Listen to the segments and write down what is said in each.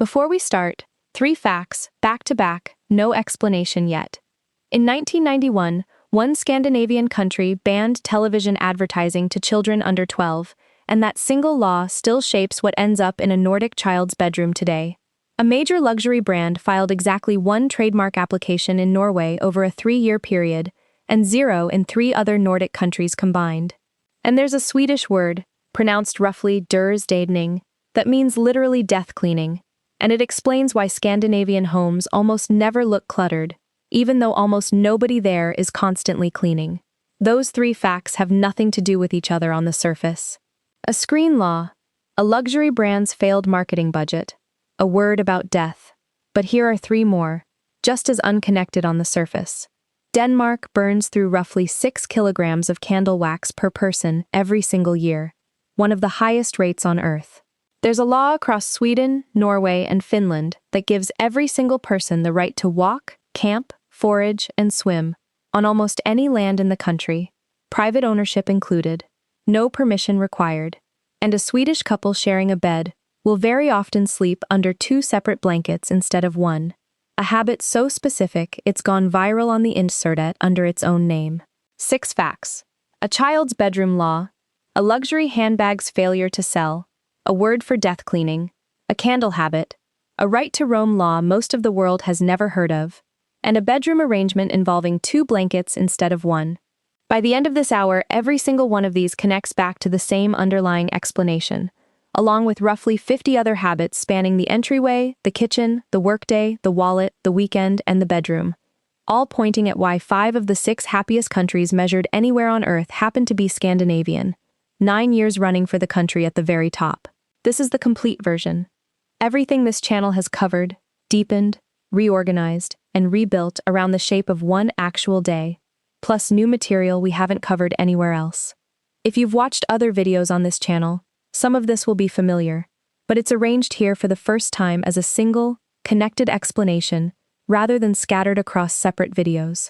Before we start, 3 facts, back to back, no explanation yet. In 1991, one Scandinavian country banned television advertising to children under 12, and that single law still shapes what ends up in a Nordic child's bedroom today. A major luxury brand filed exactly 1 trademark application in Norway over a 3-year period, and 0 in 3 other Nordic countries combined. And there's a Swedish word, pronounced roughly "dursdaning," that means literally death cleaning, and it explains why Scandinavian homes almost never look cluttered, even though almost nobody there is constantly cleaning. Those 3 facts have nothing to do with each other on the surface. A screen law, a luxury brand's failed marketing budget, a word about death. But here are 3 more, just as unconnected on the surface. Denmark burns through roughly 6 kilograms of candle wax per person every single year, one of the highest rates on Earth. There's a law across Sweden, Norway, and Finland that gives every single person the right to walk, camp, forage, and swim on almost any land in the country, private ownership included, no permission required, and a Swedish couple sharing a bed will very often sleep under 2 separate blankets instead of 1, a habit so specific it's gone viral on the internet under its own name. 6 facts. A child's bedroom law, a luxury handbag's failure to sell, a word for death cleaning, a candle habit, a right to roam law most of the world has never heard of, and a bedroom arrangement involving 2 blankets instead of 1. By the end of this hour, every single one of these connects back to the same underlying explanation, along with roughly 50 other habits spanning the entryway, the kitchen, the workday, the wallet, the weekend, and the bedroom, all pointing at why 5 of the 6 happiest countries measured anywhere on Earth happen to be Scandinavian, 9 years running for the country at the very top. This is the complete version. Everything this channel has covered, deepened, reorganized, and rebuilt around the shape of one actual day, plus new material we haven't covered anywhere else. If you've watched other videos on this channel, some of this will be familiar, but it's arranged here for the first time as a single, connected explanation rather than scattered across separate videos.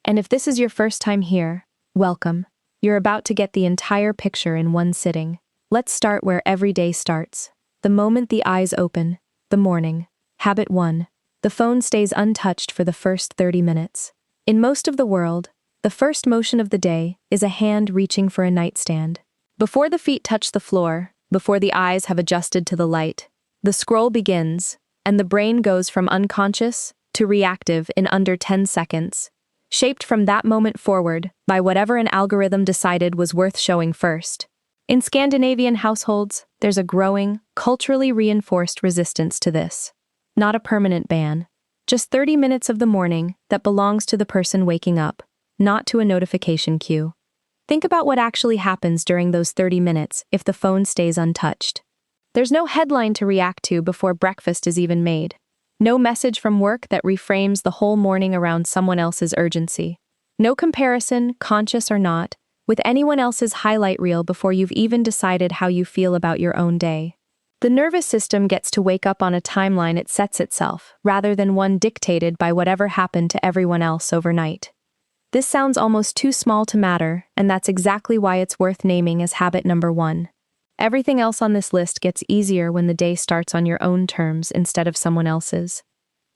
And if this is your first time here, welcome. You're about to get the entire picture in one sitting. Let's start where every day starts. The moment the eyes open, the morning. Habit 1. The phone stays untouched for the first 30 minutes. In most of the world, the first motion of the day is a hand reaching for a nightstand. Before the feet touch the floor, before the eyes have adjusted to the light, the scroll begins, and the brain goes from unconscious to reactive in under 10 seconds, shaped from that moment forward by whatever an algorithm decided was worth showing first. In Scandinavian households, there's a growing, culturally reinforced resistance to this. Not a permanent ban, just 30 minutes of the morning that belongs to the person waking up, not to a notification queue. Think about what actually happens during those 30 minutes if the phone stays untouched. There's no headline to react to before breakfast is even made. No message from work that reframes the whole morning around someone else's urgency. No comparison, conscious or not, with anyone else's highlight reel before you've even decided how you feel about your own day. The nervous system gets to wake up on a timeline it sets itself, rather than one dictated by whatever happened to everyone else overnight. This sounds almost too small to matter, and that's exactly why it's worth naming as habit number 1. Everything else on this list gets easier when the day starts on your own terms instead of someone else's.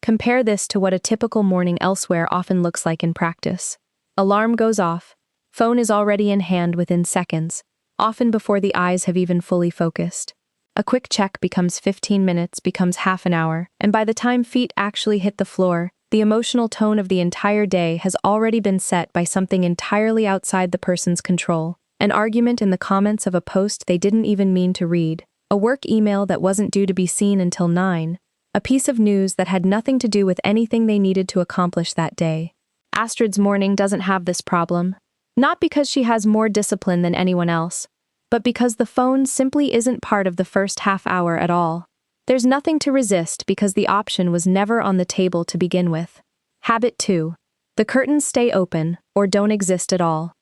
Compare this to what a typical morning elsewhere often looks like in practice. Alarm goes off, phone is already in hand within seconds, often before the eyes have even fully focused. A quick check becomes 15 minutes, becomes half an hour, and by the time feet actually hit the floor, the emotional tone of the entire day has already been set by something entirely outside the person's control. An argument in the comments of a post they didn't even mean to read, a work email that wasn't due to be seen until 9, a piece of news that had nothing to do with anything they needed to accomplish that day. Astrid's morning doesn't have this problem, not because she has more discipline than anyone else, but because the phone simply isn't part of the first half hour at all. There's nothing to resist because the option was never on the table to begin with. Habit 2. The curtains stay open or don't exist at all.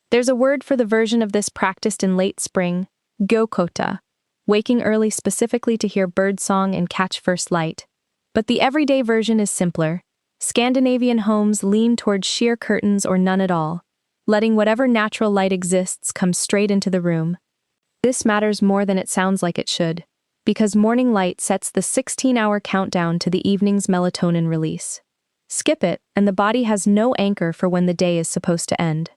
There's a word for the version of this practiced in late spring, gokota, waking early specifically to hear birdsong and catch first light. But the everyday version is simpler. Scandinavian homes lean toward sheer curtains or none at all, letting whatever natural light exists come straight into the room. This matters more than it sounds like it should. because morning light sets the 16-hour countdown to the evening's melatonin release. Skip it, and the body has no anchor for when the day is supposed to end.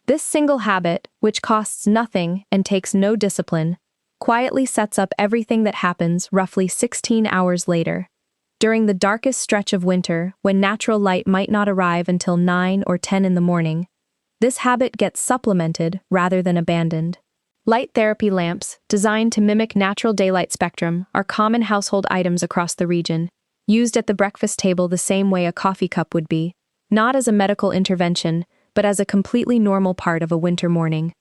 This single habit, which costs nothing and takes no discipline, quietly sets up everything that happens roughly 16 hours later. During the darkest stretch of winter, when natural light might not arrive until 9 or 10 in the morning, this habit gets supplemented rather than abandoned. Light therapy lamps, designed to mimic natural daylight spectrum, are common household items across the region, used at the breakfast table the same way a coffee cup would be, not as a medical intervention, but as a completely normal part of a winter morning.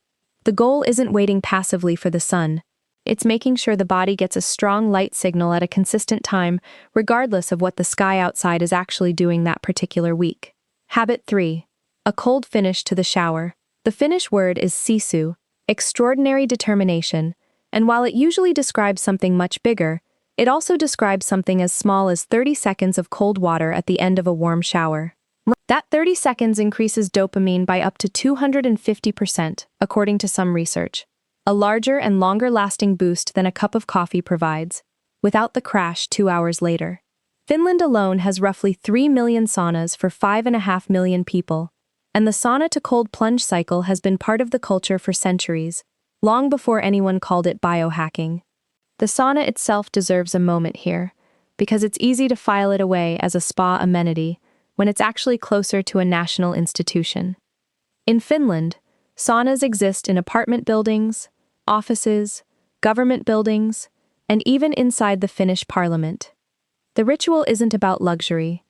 The goal isn't waiting passively for the sun. It's making sure the body gets a strong light signal at a consistent time, regardless of what the sky outside is actually doing that particular week. Habit 3. A cold finish to the shower. The Finnish word is sisu, extraordinary determination, and while it usually describes something much bigger, it also describes something as small as 30 seconds of cold water at the end of a warm shower. That 30 seconds increases dopamine by up to 250%, according to some research. A larger and longer-lasting boost than a cup of coffee provides, without the crash 2 hours later. Finland alone has roughly 3 million saunas for 5.5 million people, and the sauna-to-cold plunge cycle has been part of the culture for centuries, long before anyone called it biohacking. The sauna itself deserves a moment here, because it's easy to file it away as a spa amenity when it's actually closer to a national institution. In Finland, saunas exist in apartment buildings, offices, government buildings, and even inside the Finnish parliament. The ritual isn't about luxury.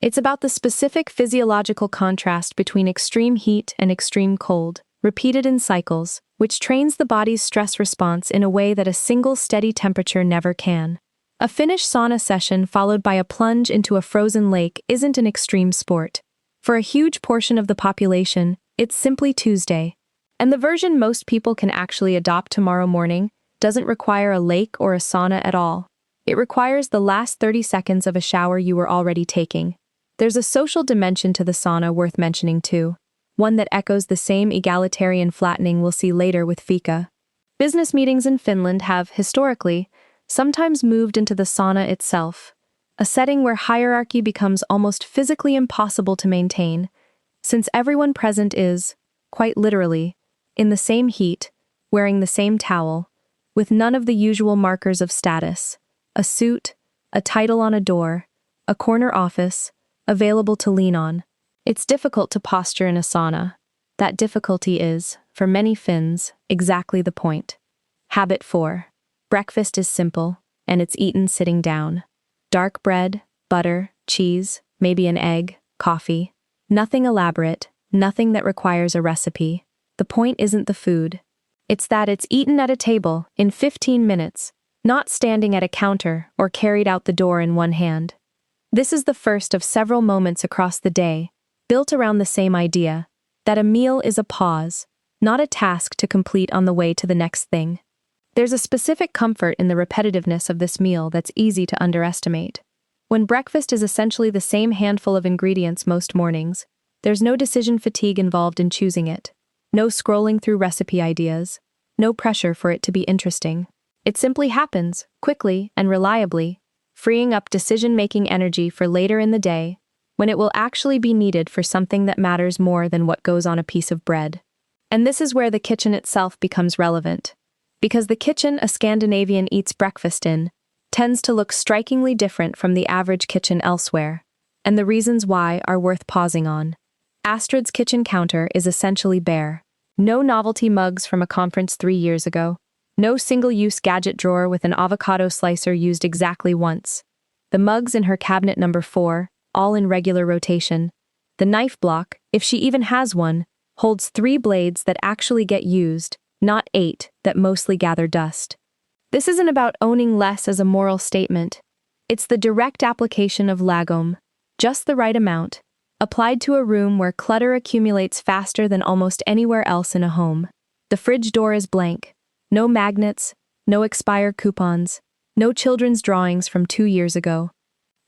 It's about the specific physiological contrast between extreme heat and extreme cold, repeated in cycles, which trains the body's stress response in a way that a single steady temperature never can. A Finnish sauna session followed by a plunge into a frozen lake isn't an extreme sport. For a huge portion of the population, it's simply Tuesday. And the version most people can actually adopt tomorrow morning doesn't require a lake or a sauna at all. It requires the last 30 seconds of a shower you were already taking. There's a social dimension to the sauna worth mentioning too, one that echoes the same egalitarian flattening we'll see later with fika. Business meetings in Finland have, historically, sometimes moved into the sauna itself, a setting where hierarchy becomes almost physically impossible to maintain, since everyone present is, quite literally, in the same heat, wearing the same towel, with none of the usual markers of status, a suit, a title on a door, a corner office, available to lean on. It's difficult to posture in a sauna. That difficulty is, for many Finns, exactly the point. Habit 4. Breakfast is simple, and it's eaten sitting down. Dark bread, butter, cheese, maybe an egg, coffee. Nothing elaborate, nothing that requires a recipe. The point isn't the food. It's that it's eaten at a table, in 15 minutes, not standing at a counter or carried out the door in one hand. This is the first of several moments across the day, built around the same idea, that a meal is a pause, not a task to complete on the way to the next thing. There's a specific comfort in the repetitiveness of this meal that's easy to underestimate. When breakfast is essentially the same handful of ingredients most mornings, there's no decision fatigue involved in choosing it. No scrolling through recipe ideas, no pressure for it to be interesting. It simply happens, quickly and reliably, freeing up decision-making energy for later in the day, when it will actually be needed for something that matters more than what goes on a piece of bread. And this is where the kitchen itself becomes relevant. Because the kitchen a Scandinavian eats breakfast in tends to look strikingly different from the average kitchen elsewhere, and the reasons why are worth pausing on. Astrid's kitchen counter is essentially bare. No novelty mugs from a conference 3 years ago. No single-use gadget drawer with an avocado slicer used exactly once. The mugs in her cabinet number 4, all in regular rotation. The knife block, if she even has one, holds 3 blades that actually get used, not 8 that mostly gather dust. This isn't about owning less as a moral statement. It's the direct application of lagom, just the right amount, applied to a room where clutter accumulates faster than almost anywhere else in a home. The fridge door is blank. No magnets, no expired coupons, no children's drawings from 2 years ago.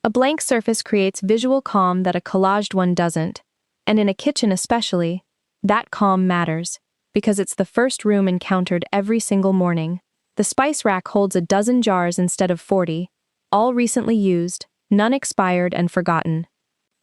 A blank surface creates visual calm that a collaged one doesn't, and in a kitchen especially, that calm matters, because it's the first room encountered every single morning. The spice rack holds a dozen jars instead of 40, all recently used, none expired and forgotten.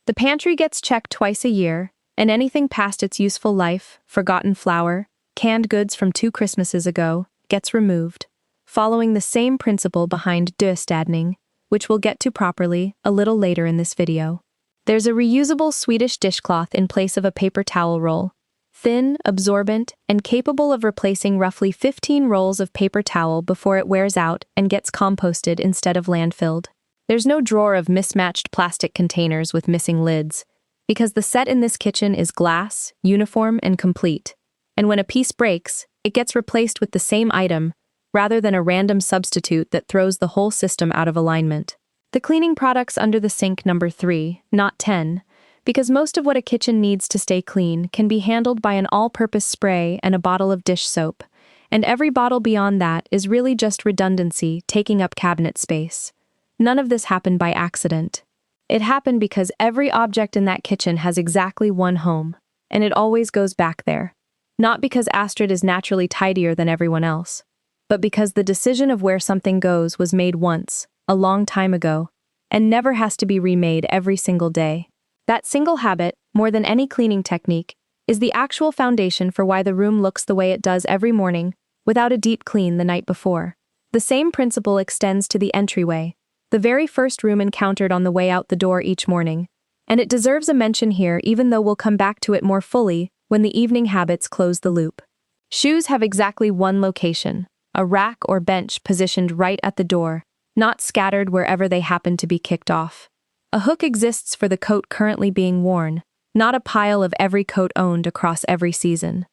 The pantry gets checked twice a year, and anything past its useful life, forgotten flour, canned goods from 2 Christmases ago, gets removed, following the same principle behind döstädning, which we'll get to properly a little later in this video. There's a reusable Swedish dishcloth in place of a paper towel roll, thin, absorbent, and capable of replacing roughly 15 rolls of paper towel before it wears out and gets composted instead of landfilled. There's no drawer of mismatched plastic containers with missing lids, because the set in this kitchen is glass, uniform, and complete. And when a piece breaks, it gets replaced with the same item, rather than a random substitute that throws the whole system out of alignment. The cleaning products under the sink number 3, not 10, because most of what a kitchen needs to stay clean can be handled by an all-purpose spray and a bottle of dish soap, and every bottle beyond that is really just redundancy taking up cabinet space. None of this happened by accident. It happened because every object in that kitchen has exactly one home, and it always goes back there. Not because Astrid is naturally tidier than everyone else, but because the decision of where something goes was made once, a long time ago, and never has to be remade every single day. That single habit, more than any cleaning technique, is the actual foundation for why the room looks the way it does every morning, without a deep clean the night before. The same principle extends to the entryway, the very first room encountered on the way out the door each morning, and it deserves a mention here even though we'll come back to it more fully when the evening habits close the loop. Shoes have exactly one location, a rack or bench positioned right at the door, not scattered wherever they happen to be kicked off. A hook exists for the coat currently being worn, not a pile of every coat owned across every season.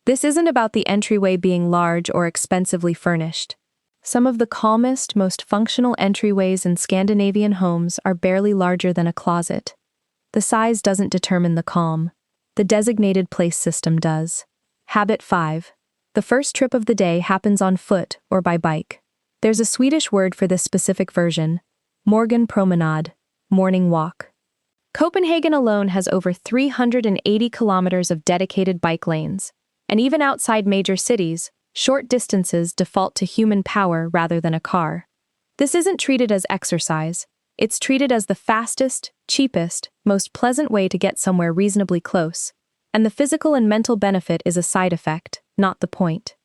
This isn't about the entryway being large or expensively furnished. Some of the calmest, most functional entryways in Scandinavian homes are barely larger than a closet. The size doesn't determine the calm. The designated place system does. Habit 5. The first trip of the day happens on foot or by bike. There's a Swedish word for this specific version, morgonpromenad, morning walk. Copenhagen alone has over 380 kilometers of dedicated bike lanes, and even outside major cities, short distances default to human power rather than a car. This isn't treated as exercise, it's treated as the fastest, cheapest, most pleasant way to get somewhere reasonably close, and the physical and mental benefit is a side effect, not the point.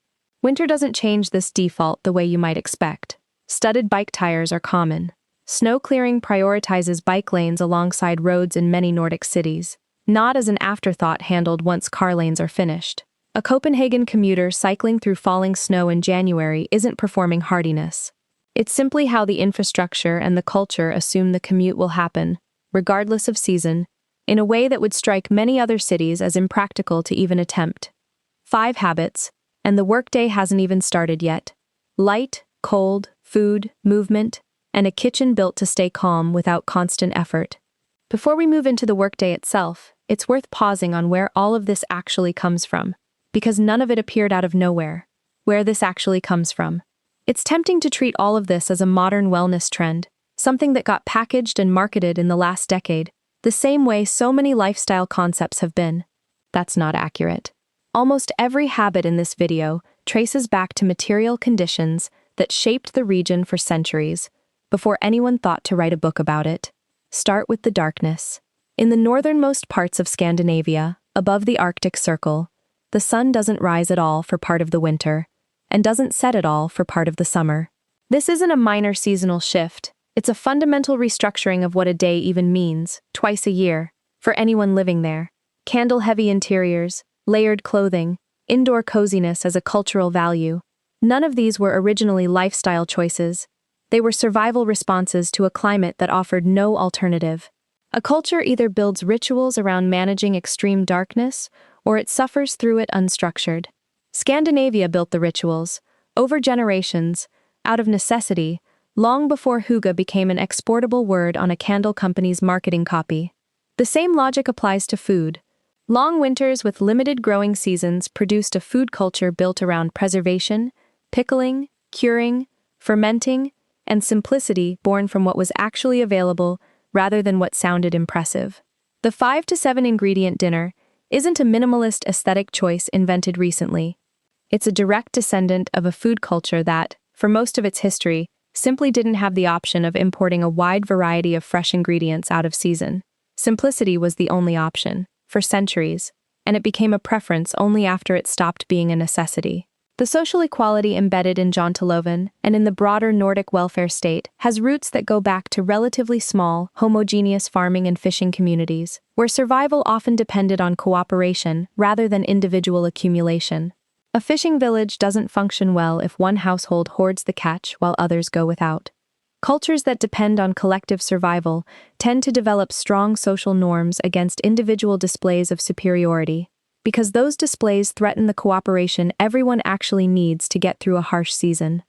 Winter doesn't change this default the way you might expect. Studded bike tires are common. Snow clearing prioritizes bike lanes alongside roads in many Nordic cities, not as an afterthought handled once car lanes are finished. A Copenhagen commuter cycling through falling snow in January isn't performing hardiness. It's simply how the infrastructure and the culture assume the commute will happen, regardless of season, in a way that would strike many other cities as impractical to even attempt. 5 habits, and the workday hasn't even started yet. Light, cold, food, movement, and a kitchen built to stay calm without constant effort. Before we move into the workday itself, it's worth pausing on where all of this actually comes from, because none of it appeared out of nowhere. Where this actually comes from. It's tempting to treat all of this as a modern wellness trend, something that got packaged and marketed in the last decade, the same way so many lifestyle concepts have been. That's not accurate. Almost every habit in this video traces back to material conditions that shaped the region for centuries, before anyone thought to write a book about it. Start with the darkness. In the northernmost parts of Scandinavia, above the Arctic Circle, the sun doesn't rise at all for part of the winter, and doesn't set at all for part of the summer. This isn't a minor seasonal shift, it's a fundamental restructuring of what a day even means, twice a year, for anyone living there. Candle-heavy interiors, layered clothing, indoor coziness as a cultural value. None of these were originally lifestyle choices. They were survival responses to a climate that offered no alternative. A culture either builds rituals around managing extreme darkness, or it suffers through it unstructured. Scandinavia built the rituals, over generations, out of necessity, long before hygge became an exportable word on a candle company's marketing copy. The same logic applies to food. Long winters with limited growing seasons produced a food culture built around preservation, pickling, curing, fermenting, and simplicity born from what was actually available rather than what sounded impressive. The 5 to 7 ingredient dinner isn't a minimalist aesthetic choice invented recently. It's a direct descendant of a food culture that, for most of its history, simply didn't have the option of importing a wide variety of fresh ingredients out of season. Simplicity was the only option, for centuries, and it became a preference only after it stopped being a necessity. The social equality embedded in Janteloven and in the broader Nordic welfare state has roots that go back to relatively small, homogeneous farming and fishing communities, where survival often depended on cooperation rather than individual accumulation. A fishing village doesn't function well if one household hoards the catch while others go without. Cultures that depend on collective survival tend to develop strong social norms against individual displays of superiority, because those displays threaten the cooperation everyone actually needs to get through a harsh season.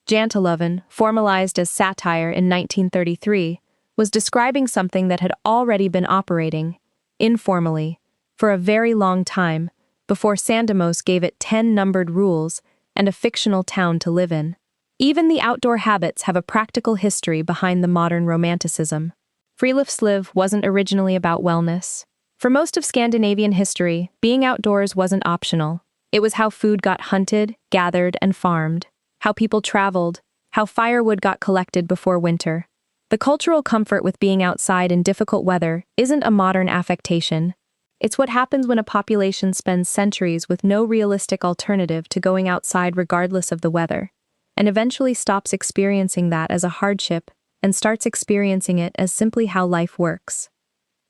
Janteloven, formalized as satire in 1933, was describing something that had already been operating, informally, for a very long time, before Sandemos gave it 10 numbered rules and a fictional town to live in. Even the outdoor habits have a practical history behind the modern romanticism. Friluftsliv wasn't originally about wellness. For most of Scandinavian history, being outdoors wasn't optional. It was how food got hunted, gathered, and farmed, how people traveled, how firewood got collected before winter. The cultural comfort with being outside in difficult weather isn't a modern affectation. It's what happens when a population spends centuries with no realistic alternative to going outside regardless of the weather, and eventually stops experiencing that as a hardship and starts experiencing it as simply how life works.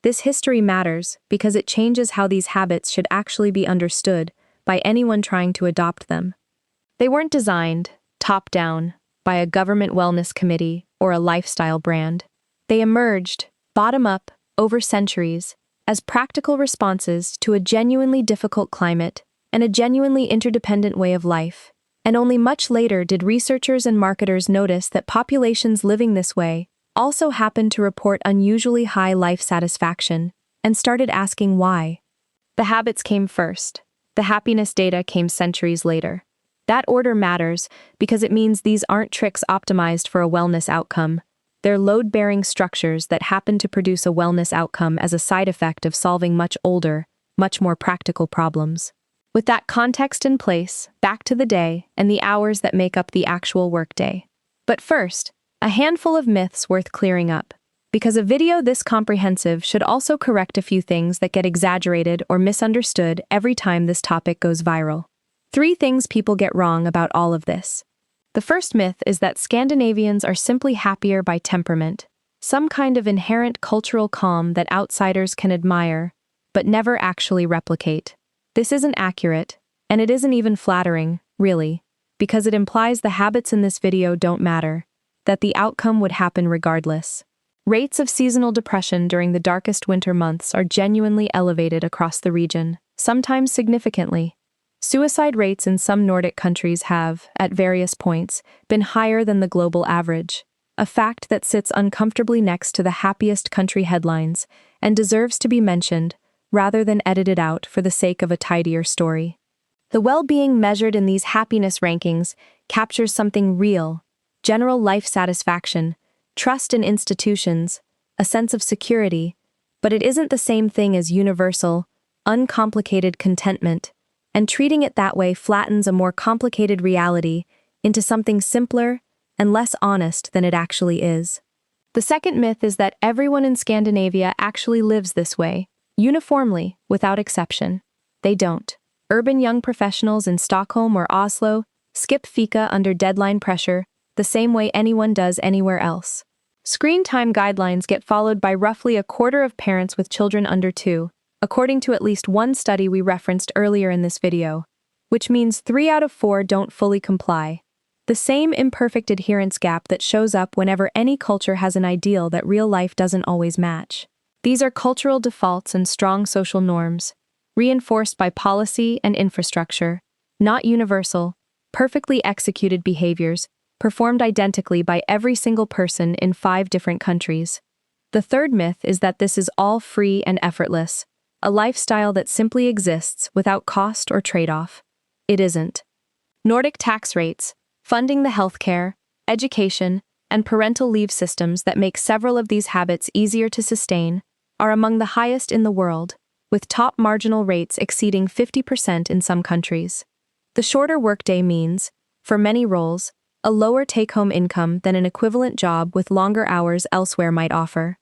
This history matters because it changes how these habits should actually be understood by anyone trying to adopt them. They weren't designed, top-down, by a government wellness committee or a lifestyle brand. They emerged, bottom-up, over centuries, as practical responses to a genuinely difficult climate and a genuinely interdependent way of life. And only much later did researchers and marketers notice that populations living this way also happened to report unusually high life satisfaction, and started asking why. The habits came first. The happiness data came centuries later. That order matters because it means these aren't tricks optimized for a wellness outcome. They're load-bearing structures that happen to produce a wellness outcome as a side effect of solving much older, much more practical problems. With that context in place, back to the day and the hours that make up the actual workday. But first, a handful of myths worth clearing up, because a video this comprehensive should also correct a few things that get exaggerated or misunderstood every time this topic goes viral. 3 things people get wrong about all of this. The first myth is that Scandinavians are simply happier by temperament, some kind of inherent cultural calm that outsiders can admire, but never actually replicate. This isn't accurate, and it isn't even flattering, really, because it implies the habits in this video don't matter, that the outcome would happen regardless. Rates of seasonal depression during the darkest winter months are genuinely elevated across the region, sometimes significantly. Suicide rates in some Nordic countries have, at various points, been higher than the global average, a fact that sits uncomfortably next to the happiest country headlines and deserves to be mentioned rather than edited out for the sake of a tidier story. The well-being measured in these happiness rankings captures something real: general life satisfaction, trust in institutions, a sense of security, but it isn't the same thing as universal, uncomplicated contentment, and treating it that way flattens a more complicated reality into something simpler and less honest than it actually is. The second myth is that everyone in Scandinavia actually lives this way, uniformly, without exception. They don't. Urban young professionals in Stockholm or Oslo skip fika under deadline pressure the same way anyone does anywhere else. Screen time guidelines get followed by roughly a quarter of parents with children under 2, according to at least one study we referenced earlier in this video, which means 3 out of 4 don't fully comply. The same imperfect adherence gap that shows up whenever any culture has an ideal that real life doesn't always match. These are cultural defaults and strong social norms, reinforced by policy and infrastructure, not universal, perfectly executed behaviors, performed identically by every single person in 5 different countries. The third myth is that this is all free and effortless, a lifestyle that simply exists without cost or trade-off. It isn't. Nordic tax rates, funding the healthcare, education, and parental leave systems that make several of these habits easier to sustain are among the highest in the world, with top marginal rates exceeding 50% in some countries. The shorter workday means, for many roles, a lower take-home income than an equivalent job with longer hours elsewhere might offer.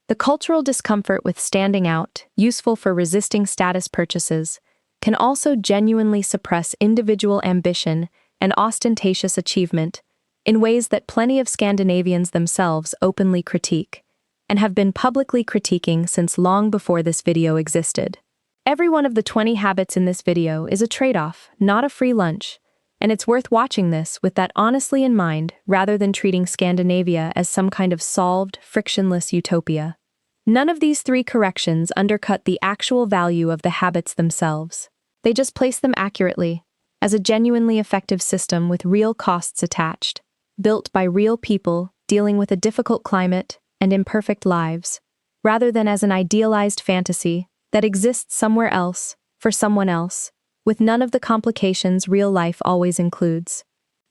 The cultural discomfort with standing out, useful for resisting status purchases, can also genuinely suppress individual ambition and ostentatious achievement in ways that plenty of Scandinavians themselves openly critique, and have been publicly critiquing since long before this video existed. Every one of the 20 habits in this video is a trade-off, not a free lunch, and it's worth watching this with that honestly in mind rather than treating Scandinavia as some kind of solved, frictionless utopia. None of these 3 corrections undercut the actual value of the habits themselves. They just place them accurately, as a genuinely effective system with real costs attached, built by real people dealing with a difficult climate and imperfect lives, rather than as an idealized fantasy that exists somewhere else, for someone else, with none of the complications real life always includes.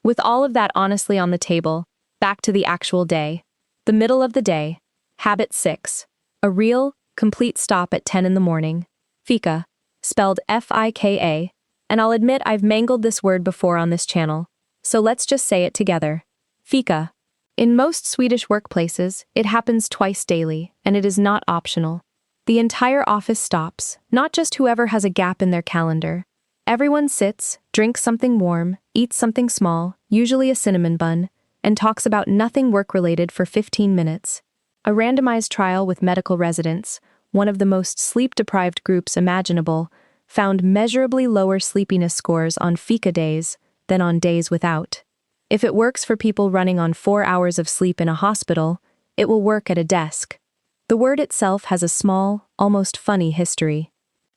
With all of that honestly on the table, back to the actual day. The middle of the day. Habit 6. A real, complete stop at 10 in the morning. Fika, spelled F-I-K-A, and I'll admit I've mangled this word before on this channel, so let's just say it together. Fika. In most Swedish workplaces, it happens twice daily, and it is not optional. The entire office stops, not just whoever has a gap in their calendar. Everyone sits, drinks something warm, eats something small, usually a cinnamon bun, and talks about nothing work-related for 15 minutes. A randomized trial with medical residents, one of the most sleep-deprived groups imaginable, found measurably lower sleepiness scores on fika days than on days without. If it works for people running on 4 hours of sleep in a hospital, it will work at a desk. The word itself has a small, almost funny history.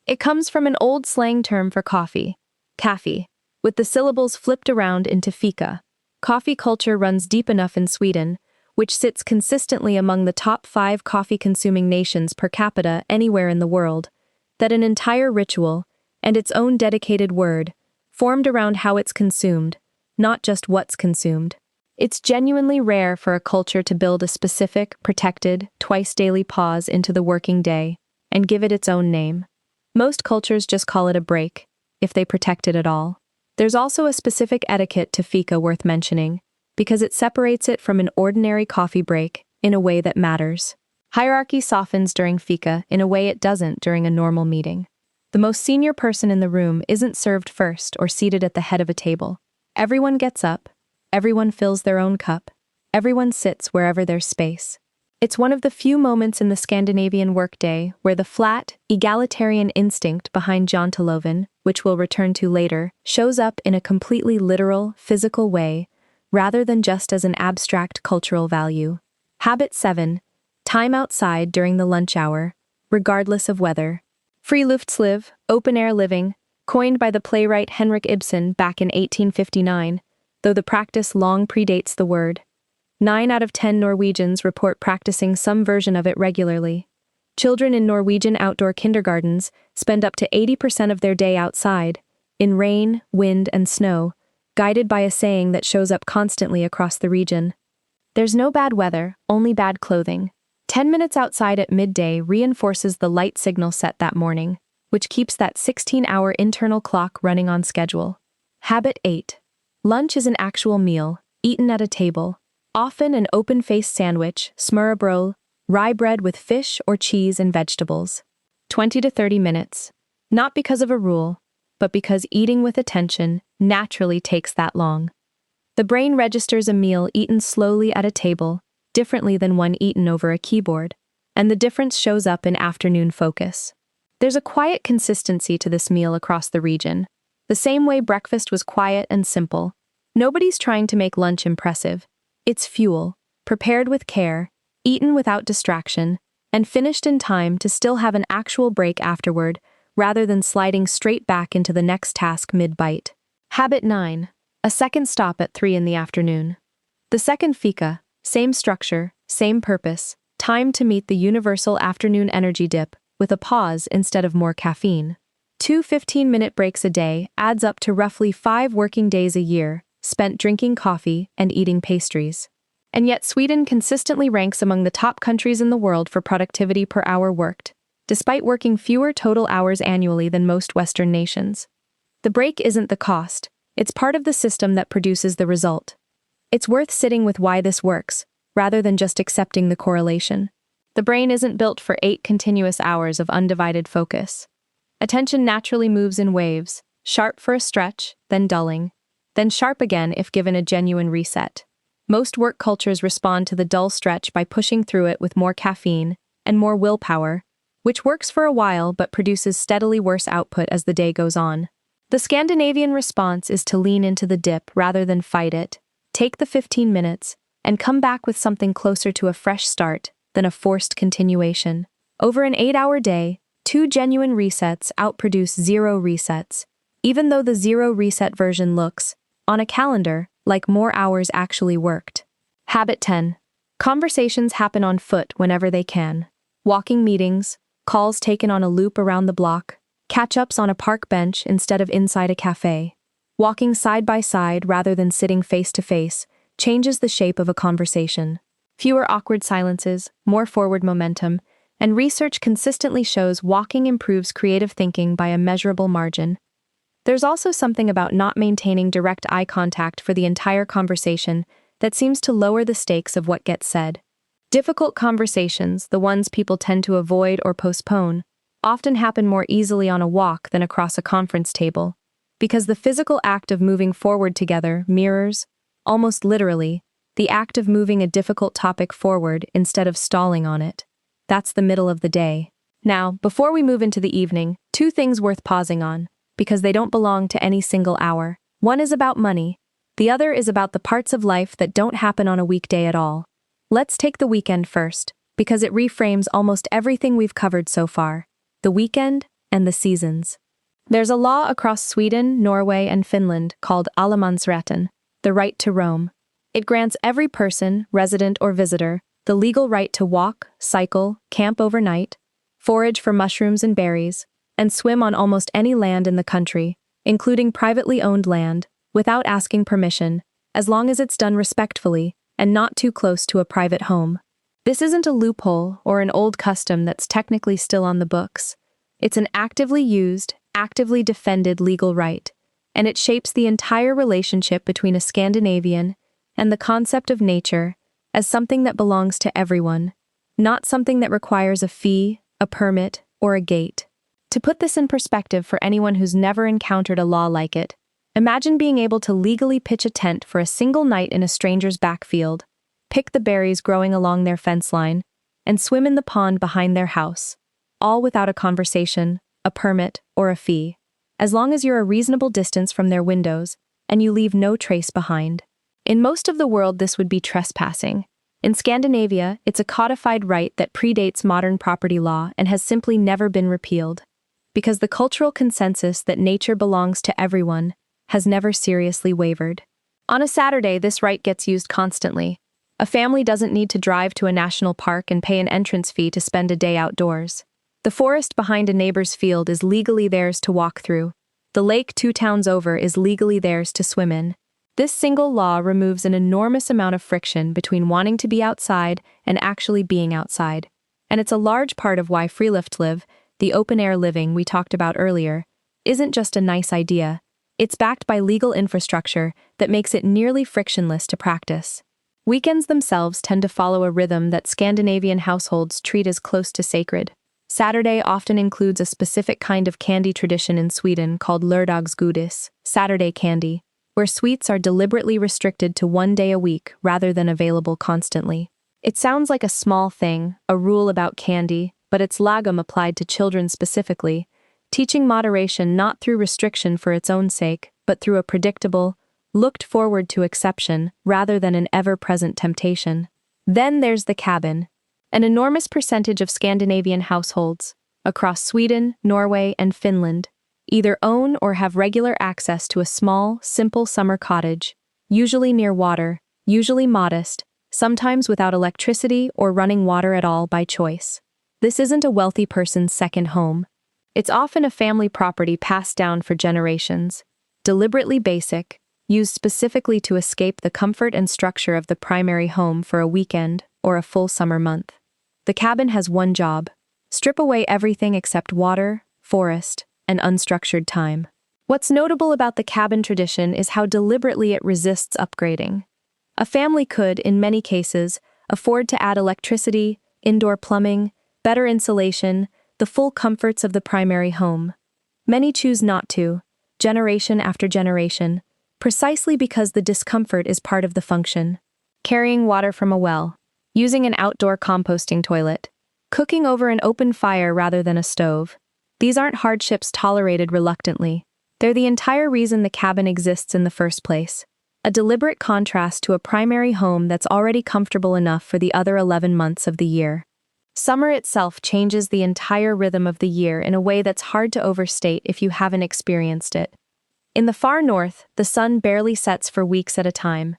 It comes from an old slang term for coffee, kaffe, with the syllables flipped around into fika. Coffee culture runs deep enough in Sweden, which sits consistently among the top 5 coffee-consuming nations per capita anywhere in the world, that an entire ritual, and its own dedicated word, formed around how it's consumed, not just what's consumed. It's genuinely rare for a culture to build a specific, protected, twice-daily pause into the working day, and give it its own name. Most cultures just call it a break, if they protect it at all. There's also a specific etiquette to fika worth mentioning, because it separates it from an ordinary coffee break in a way that matters. Hierarchy softens during fika in a way it doesn't during a normal meeting. The most senior person in the room isn't served first or seated at the head of a table. Everyone gets up, everyone fills their own cup, everyone sits wherever there's space. It's one of the few moments in the Scandinavian workday where the flat, egalitarian instinct behind janteloven, which we'll return to later, shows up in a completely literal, physical way, rather than just as an abstract cultural value. Habit 7. Time outside during the lunch hour, regardless of weather. Friluftsliv, open-air living, coined by the playwright Henrik Ibsen back in 1859, though the practice long predates the word. 9 out of 10 Norwegians report practicing some version of it regularly. Children in Norwegian outdoor kindergartens spend up to 80% of their day outside, in rain, wind, and snow, guided by a saying that shows up constantly across the region. There's no bad weather, only bad clothing. 10 minutes outside at midday reinforces the light signal set that morning, which keeps that 16-hour internal clock running on schedule. Habit 8. Lunch is an actual meal, eaten at a table, often an open-faced sandwich, smørrebrød, rye bread with fish or cheese and vegetables. 20 to 30 minutes. Not because of a rule, but because eating with attention naturally takes that long. The brain registers a meal eaten slowly at a table, differently than one eaten over a keyboard, and the difference shows up in afternoon focus. There's a quiet consistency to this meal across the region, the same way breakfast was quiet and simple. Nobody's trying to make lunch impressive. It's fuel, prepared with care, eaten without distraction, and finished in time to still have an actual break afterward, rather than sliding straight back into the next task mid-bite. Habit 9. A second stop at 3 in the afternoon. The second fika, same structure, same purpose, time to meet the universal afternoon energy dip, with a pause instead of more caffeine. 2 15-minute breaks a day adds up to roughly 5 working days a year, spent drinking coffee and eating pastries. And yet Sweden consistently ranks among the top countries in the world for productivity per hour worked, despite working fewer total hours annually than most Western nations. The break isn't the cost, it's part of the system that produces the result. It's worth sitting with why this works, rather than just accepting the correlation. The brain isn't built for 8 continuous hours of undivided focus. Attention naturally moves in waves, sharp for a stretch, then dulling, then sharp again if given a genuine reset. Most work cultures respond to the dull stretch by pushing through it with more caffeine and more willpower, which works for a while but produces steadily worse output as the day goes on. The Scandinavian response is to lean into the dip rather than fight it, take the 15 minutes, and come back with something closer to a fresh start than a forced continuation. Over an 8-hour day, 2 genuine resets outproduce 0 resets, even though the 0 reset version looks, on a calendar, like more hours actually worked. Habit 10. Conversations happen on foot whenever they can. Walking meetings, calls taken on a loop around the block, catch-ups on a park bench instead of inside a cafe. Walking side by side rather than sitting face to face changes the shape of a conversation. Fewer awkward silences, more forward momentum, and research consistently shows walking improves creative thinking by a measurable margin. There's also something about not maintaining direct eye contact for the entire conversation that seems to lower the stakes of what gets said. Difficult conversations, the ones people tend to avoid or postpone, often happen more easily on a walk than across a conference table, because the physical act of moving forward together mirrors, almost literally, the act of moving a difficult topic forward instead of stalling on it. That's the middle of the day. Now, before we move into the evening, 2 things worth pausing on, because they don't belong to any single hour. One is about money. The other is about the parts of life that don't happen on a weekday at all. Let's take the weekend first, because it reframes almost everything we've covered so far. The weekend and the seasons. There's a law across Sweden, Norway, and Finland called allemansrätten, the right to roam. It grants every person, resident or visitor, the legal right to walk, cycle, camp overnight, forage for mushrooms and berries, and swim on almost any land in the country, including privately owned land, without asking permission, as long as it's done respectfully and not too close to a private home. This isn't a loophole or an old custom that's technically still on the books. It's an actively used, actively defended legal right, and it shapes the entire relationship between a Scandinavian and the concept of nature as something that belongs to everyone, not something that requires a fee, a permit, or a gate. To put this in perspective for anyone who's never encountered a law like it, imagine being able to legally pitch a tent for a single night in a stranger's backfield, pick the berries growing along their fence line, and swim in the pond behind their house, all without a conversation, a permit, or a fee, as long as you're a reasonable distance from their windows and you leave no trace behind. In most of the world, this would be trespassing. In Scandinavia, it's a codified right that predates modern property law and has simply never been repealed, because the cultural consensus that nature belongs to everyone has never seriously wavered. On a Saturday, this right gets used constantly. A family doesn't need to drive to a national park and pay an entrance fee to spend a day outdoors. The forest behind a neighbor's field is legally theirs to walk through. The lake 2 towns over is legally theirs to swim in. This single law removes an enormous amount of friction between wanting to be outside and actually being outside. And it's a large part of why Friluftsliv, the open-air living we talked about earlier, isn't just a nice idea. It's backed by legal infrastructure that makes it nearly frictionless to practice. Weekends themselves tend to follow a rhythm that Scandinavian households treat as close to sacred. Saturday often includes a specific kind of candy tradition in Sweden called lördagsgodis, Saturday candy, where sweets are deliberately restricted to 1 day a week rather than available constantly. It sounds like a small thing, a rule about candy, but it's lagom applied to children specifically, teaching moderation not through restriction for its own sake, but through a predictable, looked-forward-to exception rather than an ever-present temptation. Then there's the cabin. An enormous percentage of Scandinavian households, across Sweden, Norway, and Finland, either own or have regular access to a small, simple summer cottage, usually near water, usually modest, sometimes without electricity or running water at all by choice. This isn't a wealthy person's second home. It's often a family property passed down for generations, deliberately basic, used specifically to escape the comfort and structure of the primary home for a weekend or a full summer month. The cabin has one job: strip away everything except water, forest, and unstructured time. What's notable about the cabin tradition is how deliberately it resists upgrading. A family could, in many cases, afford to add electricity, indoor plumbing, better insulation, the full comforts of the primary home. Many choose not to, generation after generation, precisely because the discomfort is part of the function. Carrying water from a well, using an outdoor composting toilet, cooking over an open fire rather than a stove. These aren't hardships tolerated reluctantly. They're the entire reason the cabin exists in the first place. A deliberate contrast to a primary home that's already comfortable enough for the other 11 months of the year. Summer itself changes the entire rhythm of the year in a way that's hard to overstate if you haven't experienced it. In the far north, the sun barely sets for weeks at a time.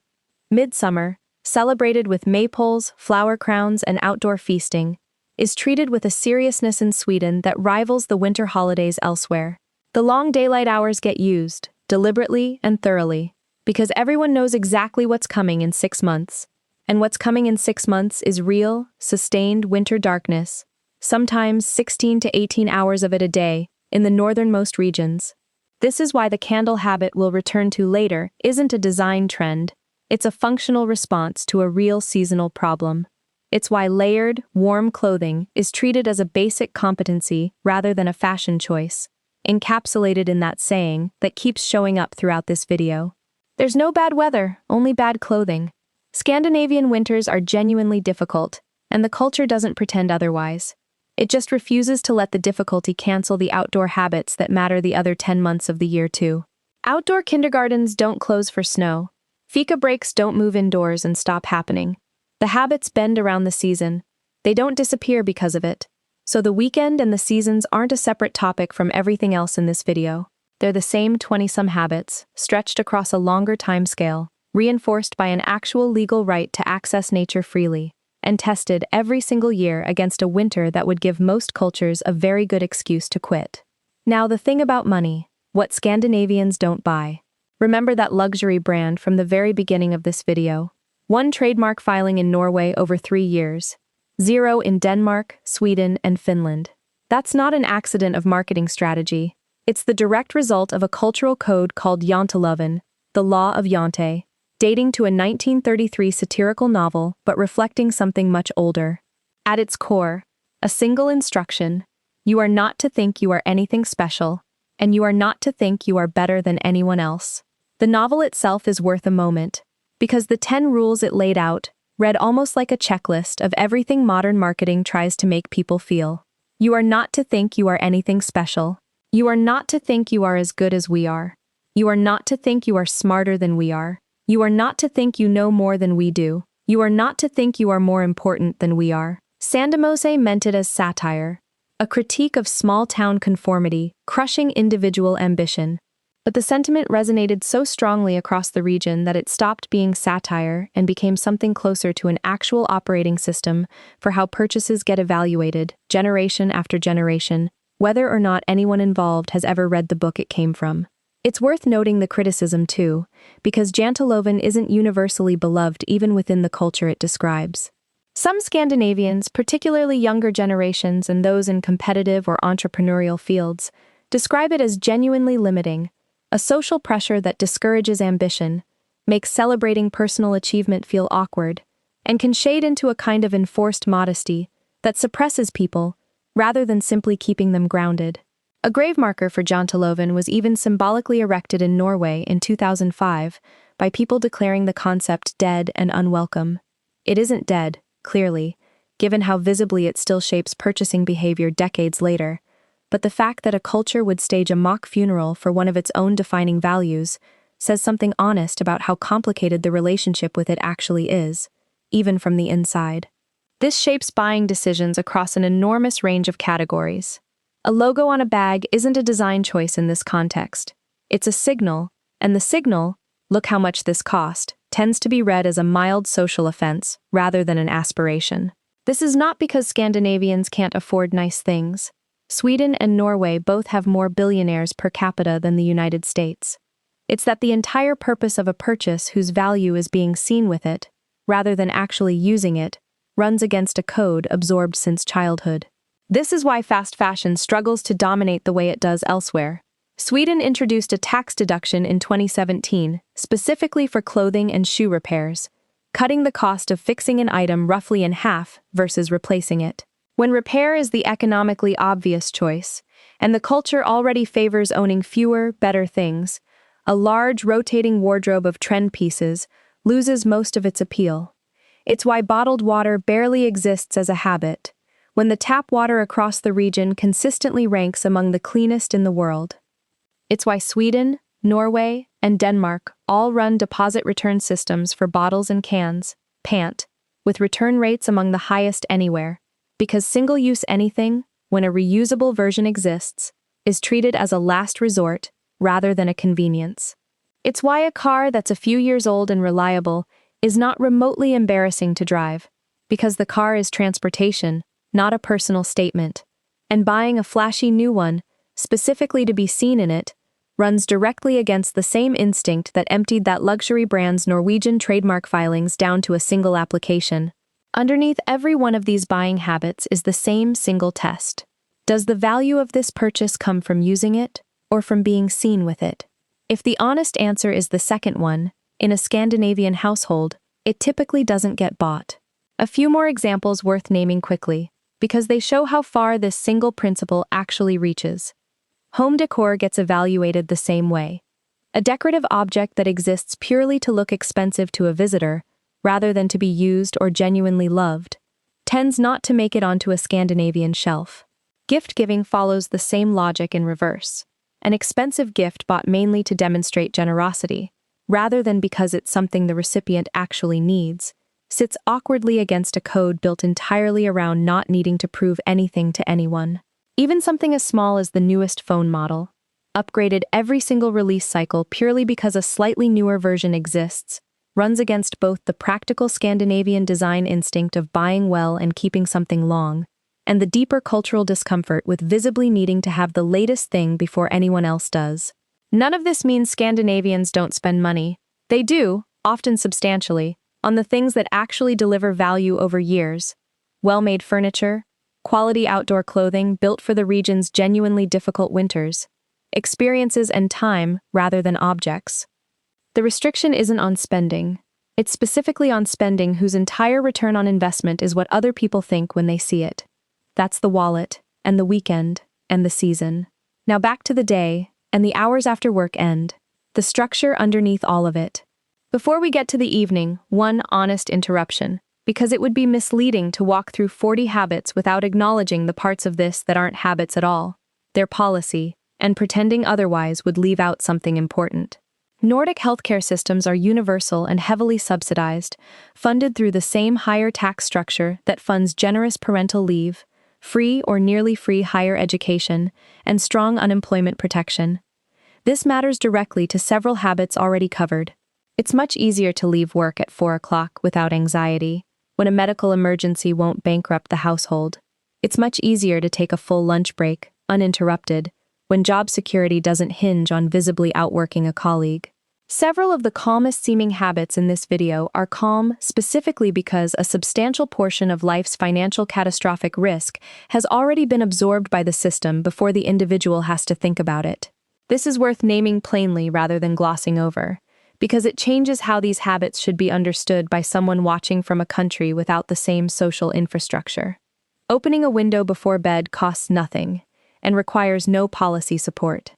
Midsummer, celebrated with maypoles, flower crowns, and outdoor feasting, is treated with a seriousness in Sweden that rivals the winter holidays elsewhere. The long daylight hours get used, deliberately and thoroughly, because everyone knows exactly what's coming in 6 months. And what's coming in 6 months is real, sustained winter darkness, sometimes 16 to 18 hours of it a day, in the northernmost regions. This is why the candle habit we'll return to later isn't a design trend, it's a functional response to a real seasonal problem. It's why layered, warm clothing is treated as a basic competency rather than a fashion choice, encapsulated in that saying that keeps showing up throughout this video. There's no bad weather, only bad clothing. Scandinavian winters are genuinely difficult, and the culture doesn't pretend otherwise. It just refuses to let the difficulty cancel the outdoor habits that matter the other 10 months of the year too. Outdoor kindergartens don't close for snow. Fika breaks don't move indoors and stop happening. The habits bend around the season. They don't disappear because of it. So the weekend and the seasons aren't a separate topic from everything else in this video. They're the same 20-some habits, stretched across a longer time scale, reinforced by an actual legal right to access nature freely, and tested every single year against a winter that would give most cultures a very good excuse to quit. Now the thing about money, what Scandinavians don't buy. Remember that luxury brand from the very beginning of this video. 1 trademark filing in Norway over 3 years. 0 in Denmark, Sweden, and Finland. That's not an accident of marketing strategy. It's the direct result of a cultural code called janteloven, the law of Jante, dating to a 1933 satirical novel but reflecting something much older. At its core, a single instruction: you are not to think you are anything special, and you are not to think you are better than anyone else. The novel itself is worth a moment, because the 10 rules it laid out read almost like a checklist of everything modern marketing tries to make people feel. You are not to think you are anything special. You are not to think you are as good as we are. You are not to think you are smarter than we are. You are not to think you know more than we do. You are not to think you are more important than we are. Sandemose meant it as satire, a critique of small-town conformity, crushing individual ambition. But the sentiment resonated so strongly across the region that it stopped being satire and became something closer to an actual operating system for how purchases get evaluated, generation after generation, whether or not anyone involved has ever read the book it came from. It's worth noting the criticism too, because janteloven isn't universally beloved even within the culture it describes. Some Scandinavians, particularly younger generations and those in competitive or entrepreneurial fields, describe it as genuinely limiting, a social pressure that discourages ambition, makes celebrating personal achievement feel awkward, and can shade into a kind of enforced modesty that suppresses people rather than simply keeping them grounded. A grave marker for janteloven was even symbolically erected in Norway in 2005 by people declaring the concept dead and unwelcome. It isn't dead, clearly, given how visibly it still shapes purchasing behavior decades later, but the fact that a culture would stage a mock funeral for one of its own defining values says something honest about how complicated the relationship with it actually is, even from the inside. This shapes buying decisions across an enormous range of categories. A logo on a bag isn't a design choice in this context. It's a signal, and the signal, "Look how much this cost," tends to be read as a mild social offense rather than an aspiration. This is not because Scandinavians can't afford nice things. Sweden and Norway both have more billionaires per capita than the United States. It's that the entire purpose of a purchase whose value is being seen with it, rather than actually using it, runs against a code absorbed since childhood. This is why fast fashion struggles to dominate the way it does elsewhere. Sweden introduced a tax deduction in 2017, specifically for clothing and shoe repairs, cutting the cost of fixing an item roughly in half versus replacing it. When repair is the economically obvious choice, and the culture already favors owning fewer, better things, a large, rotating wardrobe of trend pieces loses most of its appeal. It's why bottled water barely exists as a habit, when the tap water across the region consistently ranks among the cleanest in the world. It's why Sweden, Norway, and Denmark all run deposit return systems for bottles and cans, PANT, with return rates among the highest anywhere, because single-use anything, when a reusable version exists, is treated as a last resort rather than a convenience. It's why a car that's a few years old and reliable is not remotely embarrassing to drive, because the car is transportation, not a personal statement, and buying a flashy new one, specifically to be seen in it, runs directly against the same instinct that emptied that luxury brand's Norwegian trademark filings down to a single application. Underneath every one of these buying habits is the same single test. Does the value of this purchase come from using it, or from being seen with it? If the honest answer is the second one, in a Scandinavian household, it typically doesn't get bought. A few more examples worth naming quickly, because they show how far this single principle actually reaches. Home decor gets evaluated the same way. A decorative object that exists purely to look expensive to a visitor, rather than to be used or genuinely loved, tends not to make it onto a Scandinavian shelf. Gift-giving follows the same logic in reverse. An expensive gift bought mainly to demonstrate generosity, rather than because it's something the recipient actually needs, sits awkwardly against a code built entirely around not needing to prove anything to anyone. Even something as small as the newest phone model, upgraded every single release cycle purely because a slightly newer version exists, runs against both the practical Scandinavian design instinct of buying well and keeping something long, and the deeper cultural discomfort with visibly needing to have the latest thing before anyone else does. None of this means Scandinavians don't spend money. They do, often substantially, on the things that actually deliver value over years. Well-made furniture, quality outdoor clothing built for the region's genuinely difficult winters, experiences and time rather than objects. The restriction isn't on spending. It's specifically on spending whose entire return on investment is what other people think when they see it. That's the wallet, and the weekend, and the season. Now back to the day, and the hours after work end, the structure underneath all of it. Before we get to the evening, one honest interruption, because it would be misleading to walk through 40 habits without acknowledging the parts of this that aren't habits at all, their policy, and pretending otherwise would leave out something important. Nordic healthcare systems are universal and heavily subsidized, funded through the same higher tax structure that funds generous parental leave, free or nearly free higher education, and strong unemployment protection. This matters directly to several habits already covered. It's much easier to leave work at 4 o'clock without anxiety, when a medical emergency won't bankrupt the household. It's much easier to take a full lunch break, uninterrupted, when job security doesn't hinge on visibly outworking a colleague. Several of the calmest-seeming habits in this video are calm specifically because a substantial portion of life's financial catastrophic risk has already been absorbed by the system before the individual has to think about it. This is worth naming plainly rather than glossing over, because it changes how these habits should be understood by someone watching from a country without the same social infrastructure. Opening a window before bed costs nothing and requires no policy support.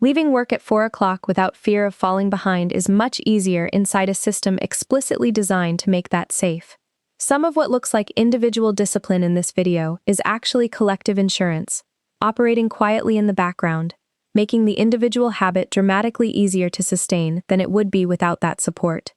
Leaving work at 4 o'clock without fear of falling behind is much easier inside a system explicitly designed to make that safe. Some of what looks like individual discipline in this video is actually collective insurance, operating quietly in the background, making the individual habit dramatically easier to sustain than it would be without that support.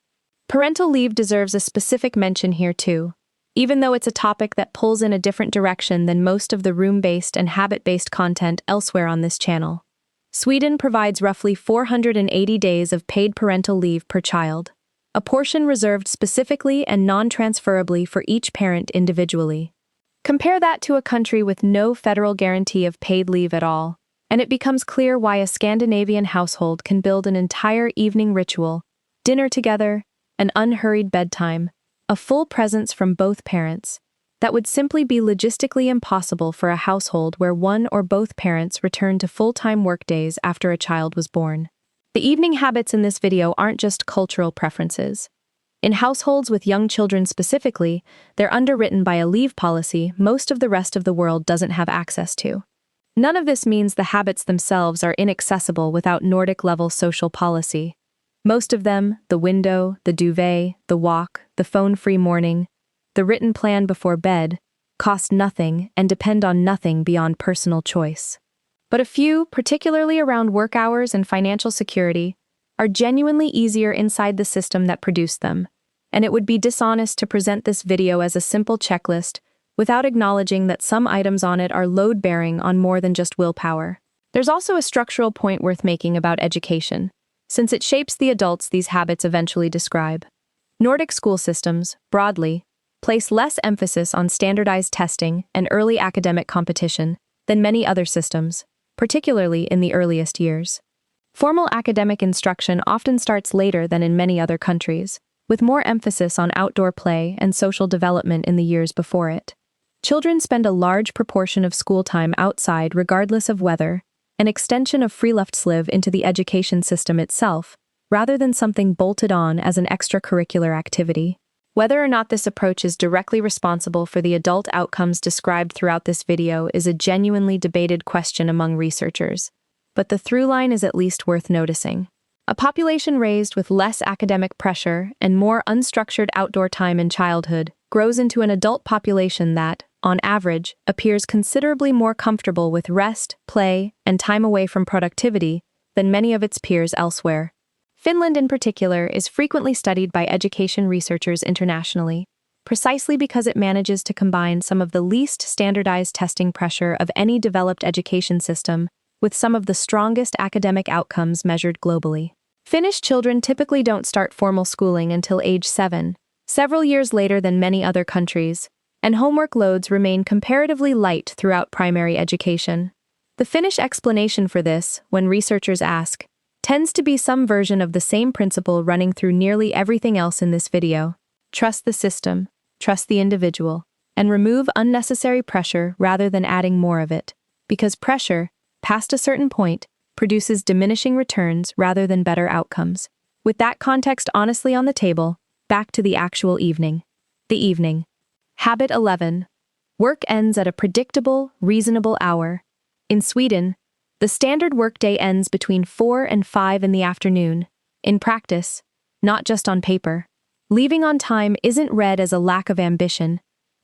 Parental leave deserves a specific mention here too, even though it's a topic that pulls in a different direction than most of the room-based and habit-based content elsewhere on this channel. Sweden provides roughly 480 days of paid parental leave per child, a portion reserved specifically and non-transferably for each parent individually. Compare that to a country with no federal guarantee of paid leave at all, and it becomes clear why a Scandinavian household can build an entire evening ritual, dinner together, an unhurried bedtime, a full presence from both parents, that would simply be logistically impossible for a household where one or both parents return to full-time workdays after a child was born. The evening habits in this video aren't just cultural preferences. In households with young children specifically, they're underwritten by a leave policy most of the rest of the world doesn't have access to. None of this means the habits themselves are inaccessible without Nordic-level social policy. Most of them, the window, the duvet, the walk, the phone-free morning, the written plan before bed, cost nothing and depend on nothing beyond personal choice. But a few, particularly around work hours and financial security, are genuinely easier inside the system that produced them, and it would be dishonest to present this video as a simple checklist without acknowledging that some items on it are load-bearing on more than just willpower. There's also a structural point worth making about education, since it shapes the adults these habits eventually describe. Nordic school systems, broadly, place less emphasis on standardized testing and early academic competition than many other systems, particularly in the earliest years. Formal academic instruction often starts later than in many other countries, with more emphasis on outdoor play and social development in the years before it. Children spend a large proportion of school time outside regardless of weather, an extension of friluftsliv into the education system itself, rather than something bolted on as an extracurricular activity. Whether or not this approach is directly responsible for the adult outcomes described throughout this video is a genuinely debated question among researchers, but the through line is at least worth noticing. A population raised with less academic pressure and more unstructured outdoor time in childhood grows into an adult population that, on average, appears considerably more comfortable with rest, play, and time away from productivity than many of its peers elsewhere. Finland in particular is frequently studied by education researchers internationally, precisely because it manages to combine some of the least standardized testing pressure of any developed education system with some of the strongest academic outcomes measured globally. Finnish children typically don't start formal schooling until age 7, several years later than many other countries, and homework loads remain comparatively light throughout primary education. The Finnish explanation for this, when researchers ask, tends to be some version of the same principle running through nearly everything else in this video. Trust the system, trust the individual, and remove unnecessary pressure rather than adding more of it, because pressure, past a certain point, produces diminishing returns rather than better outcomes. With that context honestly on the table, back to the actual evening. The evening. Habit 11. Work ends at a predictable, reasonable hour. In Sweden, the standard workday ends between 4 and 5 in the afternoon, in practice, not just on paper. Leaving on time isn't read as a lack of ambition.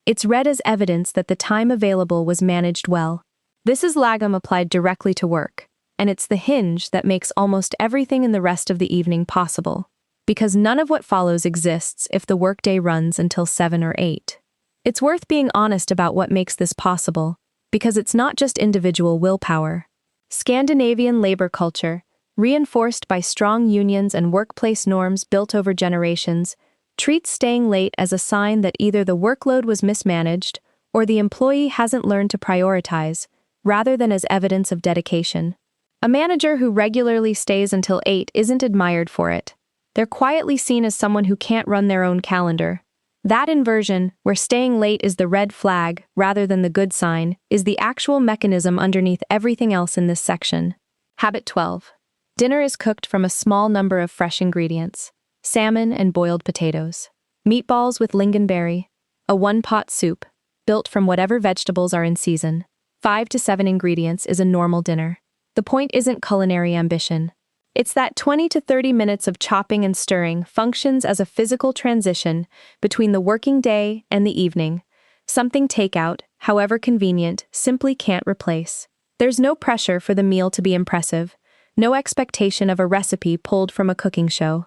It's read as evidence that the time available was managed well. This is lagom applied directly to work, and it's the hinge that makes almost everything in the rest of the evening possible, because none of what follows exists if the workday runs until 7 or 8. It's worth being honest about what makes this possible, because it's not just individual willpower. Scandinavian labor culture, reinforced by strong unions and workplace norms built over generations, treats staying late as a sign that either the workload was mismanaged or the employee hasn't learned to prioritize, rather than as evidence of dedication. A manager who regularly stays until 8 isn't admired for it. They're quietly seen as someone who can't run their own calendar. That inversion, where staying late is the red flag rather than the good sign, is the actual mechanism underneath everything else in this section. Habit 12. Dinner is cooked from a small number of fresh ingredients: salmon and boiled potatoes, meatballs with lingonberry, a one-pot soup, built from whatever vegetables are in season. 5 to 7 ingredients is a normal dinner. The point isn't culinary ambition. It's that 20 to 30 minutes of chopping and stirring functions as a physical transition between the working day and the evening, something takeout, however convenient, simply can't replace. There's no pressure for the meal to be impressive, no expectation of a recipe pulled from a cooking show.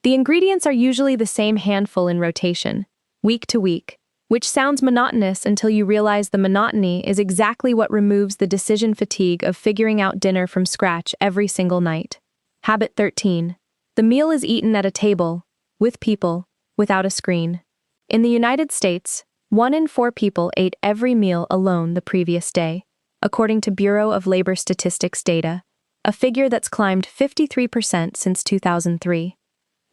The ingredients are usually the same handful in rotation, week to week, which sounds monotonous until you realize the monotony is exactly what removes the decision fatigue of figuring out dinner from scratch every single night. Habit 13. The meal is eaten at a table, with people, without a screen. In the United States, 1 in 4 people ate every meal alone the previous day, according to Bureau of Labor Statistics data, a figure that's climbed 53% since 2003.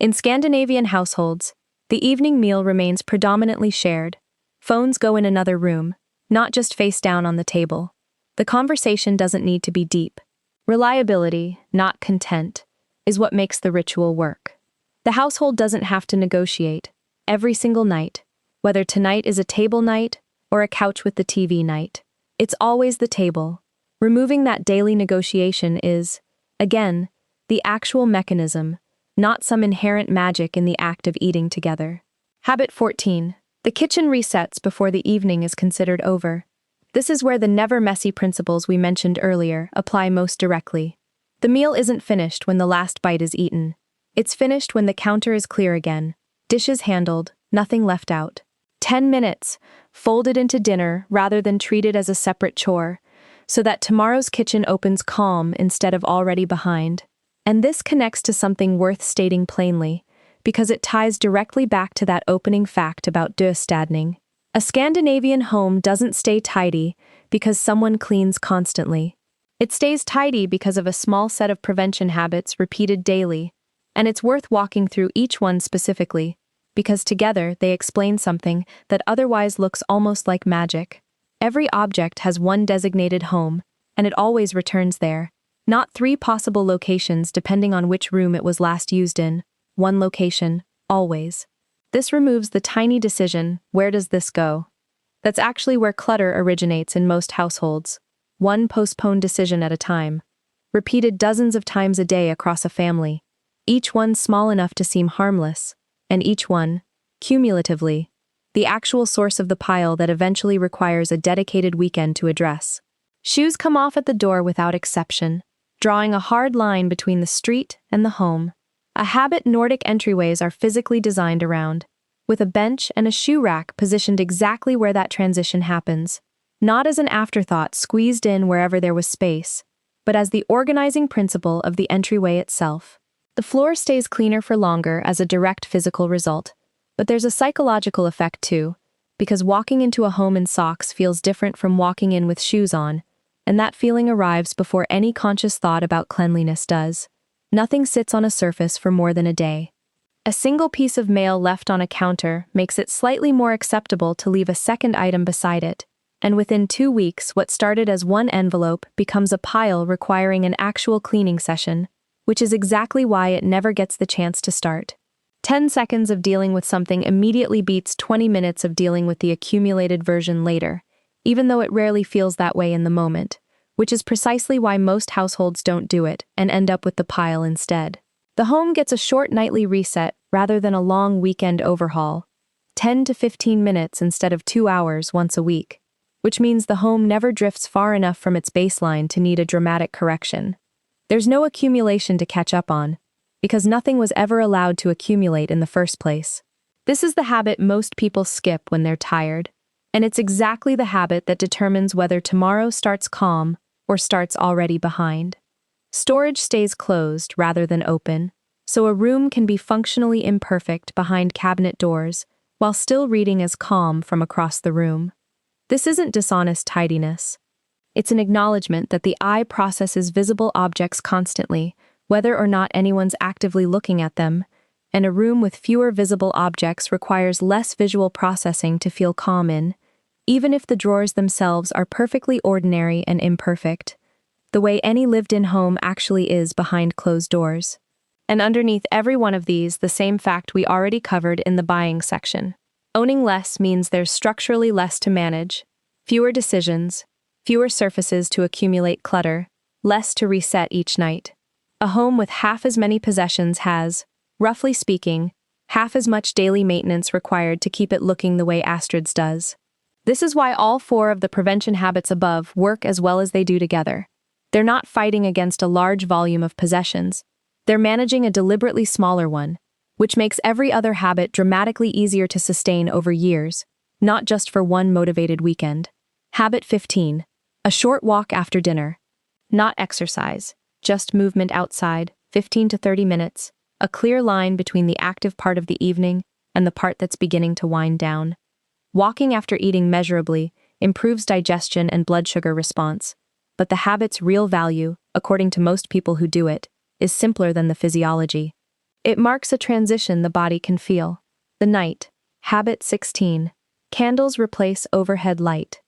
In Scandinavian households, the evening meal remains predominantly shared. Phones go in another room, not just face down on the table. The conversation doesn't need to be deep. Reliability, not content, is what makes the ritual work. The household doesn't have to negotiate. Every single night, whether tonight is a table night or a couch with the TV night, it's always the table. Removing that daily negotiation is, again, the actual mechanism, not some inherent magic in the act of eating together. Habit 14. The kitchen resets before the evening is considered over. This is where the never messy principles we mentioned earlier apply most directly. The meal isn't finished when the last bite is eaten. It's finished when the counter is clear again, dishes handled, nothing left out. 10 minutes, folded into dinner rather than treated as a separate chore, so that tomorrow's kitchen opens calm instead of already behind. And this connects to something worth stating plainly, because it ties directly back to that opening fact about dørstadning. A Scandinavian home doesn't stay tidy because someone cleans constantly. It stays tidy because of a small set of prevention habits repeated daily, and it's worth walking through each one specifically, because together they explain something that otherwise looks almost like magic. Every object has one designated home, and it always returns there. Not 3 possible locations depending on which room it was last used in. One location, always. This removes the tiny decision, where does this go? That's actually where clutter originates in most households. One postponed decision at a time. Repeated dozens of times a day across a family. Each one small enough to seem harmless, and each one, cumulatively, the actual source of the pile that eventually requires a dedicated weekend to address. Shoes come off at the door without exception, drawing a hard line between the street and the home. A habit Nordic entryways are physically designed around, with a bench and a shoe rack positioned exactly where that transition happens, not as an afterthought squeezed in wherever there was space, but as the organizing principle of the entryway itself. The floor stays cleaner for longer as a direct physical result, but there's a psychological effect too, because walking into a home in socks feels different from walking in with shoes on, and that feeling arrives before any conscious thought about cleanliness does. Nothing sits on a surface for more than a day. A single piece of mail left on a counter makes it slightly more acceptable to leave a second item beside it, and within 2 weeks what started as one envelope becomes a pile requiring an actual cleaning session, which is exactly why it never gets the chance to start. 10 seconds of dealing with something immediately beats 20 minutes of dealing with the accumulated version later, even though it rarely feels that way in the moment, which is precisely why most households don't do it and end up with the pile instead. The home gets a short nightly reset rather than a long weekend overhaul, 10 to 15 minutes instead of 2 hours once a week, which means the home never drifts far enough from its baseline to need a dramatic correction. There's no accumulation to catch up on, because nothing was ever allowed to accumulate in the first place. This is the habit most people skip when they're tired, and it's exactly the habit that determines whether tomorrow starts calm or starts already behind. Storage stays closed rather than open, so a room can be functionally imperfect behind cabinet doors while still reading as calm from across the room. This isn't dishonest tidiness. It's an acknowledgement that the eye processes visible objects constantly, whether or not anyone's actively looking at them, and a room with fewer visible objects requires less visual processing to feel calm in, even if the drawers themselves are perfectly ordinary and imperfect, the way any lived-in home actually is behind closed doors. And underneath every one of these, the same fact we already covered in the buying section. Owning less means there's structurally less to manage, fewer decisions, fewer surfaces to accumulate clutter, less to reset each night. A home with half as many possessions has, roughly speaking, half as much daily maintenance required to keep it looking the way Astrid's does. This is why all 4 of the prevention habits above work as well as they do together. They're not fighting against a large volume of possessions. They're managing a deliberately smaller one, which makes every other habit dramatically easier to sustain over years, not just for one motivated weekend. Habit 15. A short walk after dinner. Not exercise, just movement outside, 15 to 30 minutes, a clear line between the active part of the evening and the part that's beginning to wind down. Walking after eating measurably improves digestion and blood sugar response, but the habit's real value, according to most people who do it, is simpler than the physiology. It marks a transition the body can feel. The night. Habit 16. Candles replace overhead light.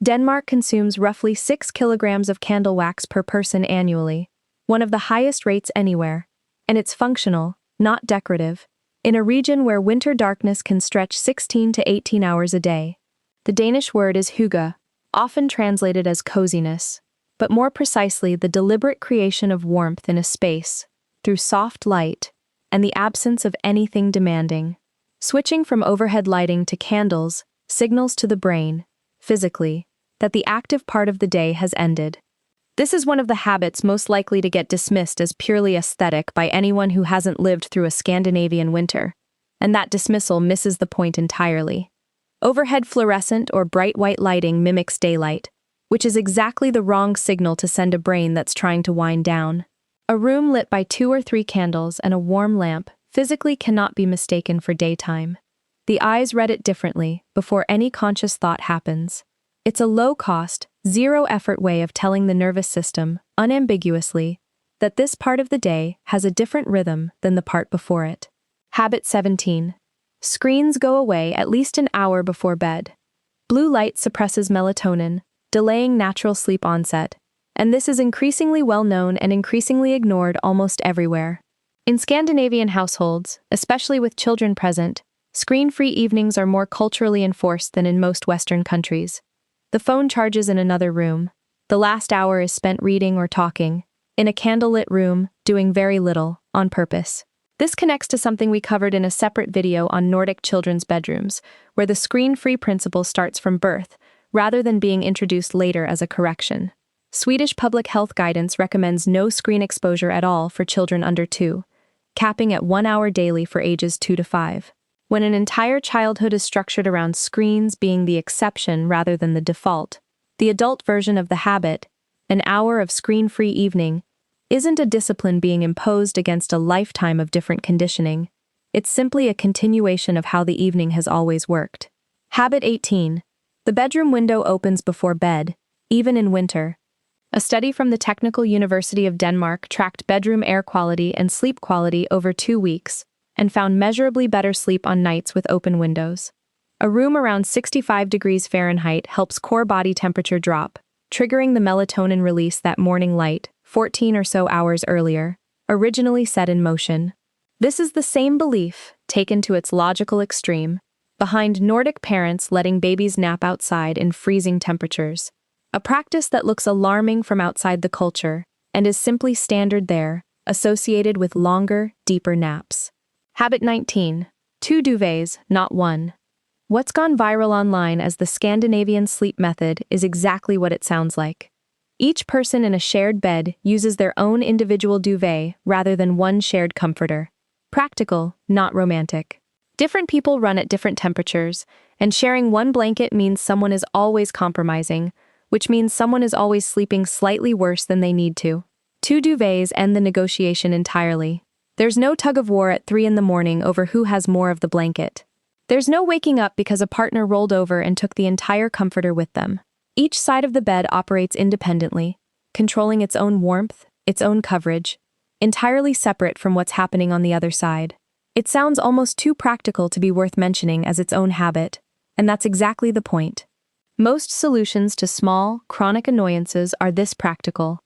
Denmark consumes roughly 6 kilograms of candle wax per person annually, one of the highest rates anywhere, and it's functional, not decorative, in a region where winter darkness can stretch 16 to 18 hours a day. The Danish word is hygge, often translated as coziness, but more precisely the deliberate creation of warmth in a space, through soft light, and the absence of anything demanding. Switching from overhead lighting to candles signals to the brain, physically, that the active part of the day has ended. This is one of the habits most likely to get dismissed as purely aesthetic by anyone who hasn't lived through a Scandinavian winter, and that dismissal misses the point entirely. Overhead fluorescent or bright white lighting mimics daylight, which is exactly the wrong signal to send a brain that's trying to wind down. A room lit by 2 or 3 candles and a warm lamp physically cannot be mistaken for daytime. The eyes read it differently before any conscious thought happens. It's a low-cost, zero-effort way of telling the nervous system, unambiguously, that this part of the day has a different rhythm than the part before it. Habit 17. Screens go away at least an hour before bed. Blue light suppresses melatonin, delaying natural sleep onset, and this is increasingly well known and increasingly ignored almost everywhere. In Scandinavian households, especially with children present, screen-free evenings are more culturally enforced than in most Western countries. The phone charges in another room. The last hour is spent reading or talking, in a candlelit room, doing very little, on purpose. This connects to something we covered in a separate video on Nordic children's bedrooms, where the screen-free principle starts from birth, rather than being introduced later as a correction. Swedish public health guidance recommends no screen exposure at all for children under 2, capping at 1 hour daily for ages 2 to 5. When an entire childhood is structured around screens being the exception rather than the default, the adult version of the habit, an hour of screen-free evening, isn't a discipline being imposed against a lifetime of different conditioning. It's simply a continuation of how the evening has always worked. Habit 18. The bedroom window opens before bed, even in winter. A study from the Technical University of Denmark tracked bedroom air quality and sleep quality over 2 weeks, and found measurably better sleep on nights with open windows. A room around 65 degrees Fahrenheit helps core body temperature drop, triggering the melatonin release that morning light, 14 or so hours earlier, originally set in motion. This is the same belief, taken to its logical extreme, behind Nordic parents letting babies nap outside in freezing temperatures, a practice that looks alarming from outside the culture and is simply standard there, associated with longer, deeper naps. Habit 19. 2 duvets, not 1. What's gone viral online as the Scandinavian sleep method is exactly what it sounds like. Each person in a shared bed uses their own individual duvet rather than one shared comforter. Practical, not romantic. Different people run at different temperatures, and sharing one blanket means someone is always compromising, which means someone is always sleeping slightly worse than they need to. 2 duvets end the negotiation entirely. There's no tug-of-war at 3 in the morning over who has more of the blanket. There's no waking up because a partner rolled over and took the entire comforter with them. Each side of the bed operates independently, controlling its own warmth, its own coverage, entirely separate from what's happening on the other side. It sounds almost too practical to be worth mentioning as its own habit, and that's exactly the point. Most solutions to small, chronic annoyances are this practical.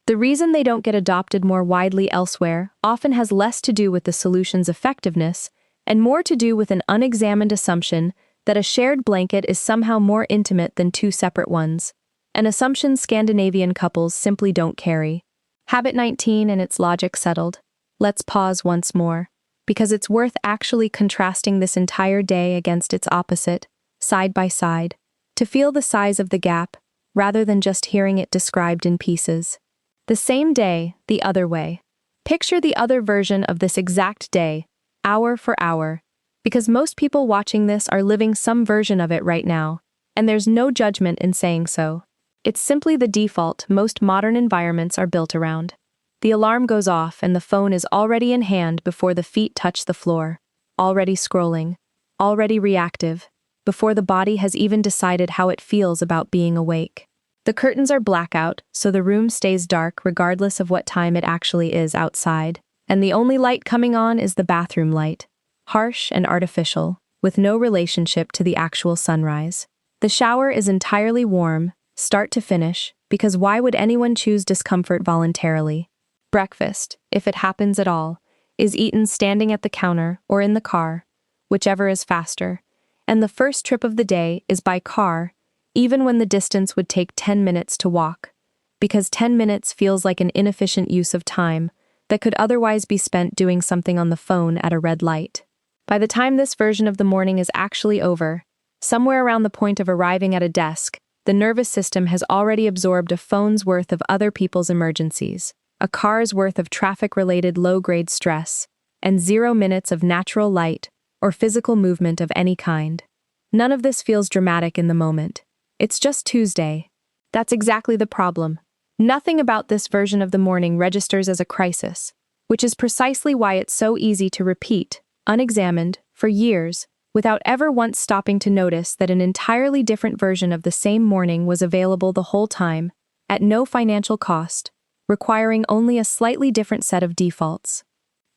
The reason they don't get adopted more widely elsewhere often has less to do with the solution's effectiveness and more to do with an unexamined assumption that a shared blanket is somehow more intimate than 2 separate ones, an assumption Scandinavian couples simply don't carry. Habit 19 and its logic settled. Let's pause once more, because it's worth actually contrasting this entire day against its opposite, side by side, to feel the size of the gap, rather than just hearing it described in pieces. The same day, the other way. Picture the other version of this exact day, hour for hour, because most people watching this are living some version of it right now, and there's no judgment in saying so. It's simply the default most modern environments are built around. The alarm goes off and the phone is already in hand before the feet touch the floor, already scrolling, already reactive, before the body has even decided how it feels about being awake. The curtains are blackout, so the room stays dark regardless of what time it actually is outside, and the only light coming on is the bathroom light, harsh and artificial, with no relationship to the actual sunrise. The shower is entirely warm, start to finish, because why would anyone choose discomfort voluntarily? Breakfast, if it happens at all, is eaten standing at the counter or in the car, whichever is faster, and the first trip of the day is by car, even when the distance would take 10 minutes to walk, because 10 minutes feels like an inefficient use of time that could otherwise be spent doing something on the phone at a red light. By the time this version of the morning is actually over, somewhere around the point of arriving at a desk, the nervous system has already absorbed a phone's worth of other people's emergencies, a car's worth of traffic-related low-grade stress, and 0 minutes of natural light or physical movement of any kind. None of this feels dramatic in the moment. It's just Tuesday. That's exactly the problem. Nothing about this version of the morning registers as a crisis, which is precisely why it's so easy to repeat, unexamined, for years, without ever once stopping to notice that an entirely different version of the same morning was available the whole time, at no financial cost, requiring only a slightly different set of defaults.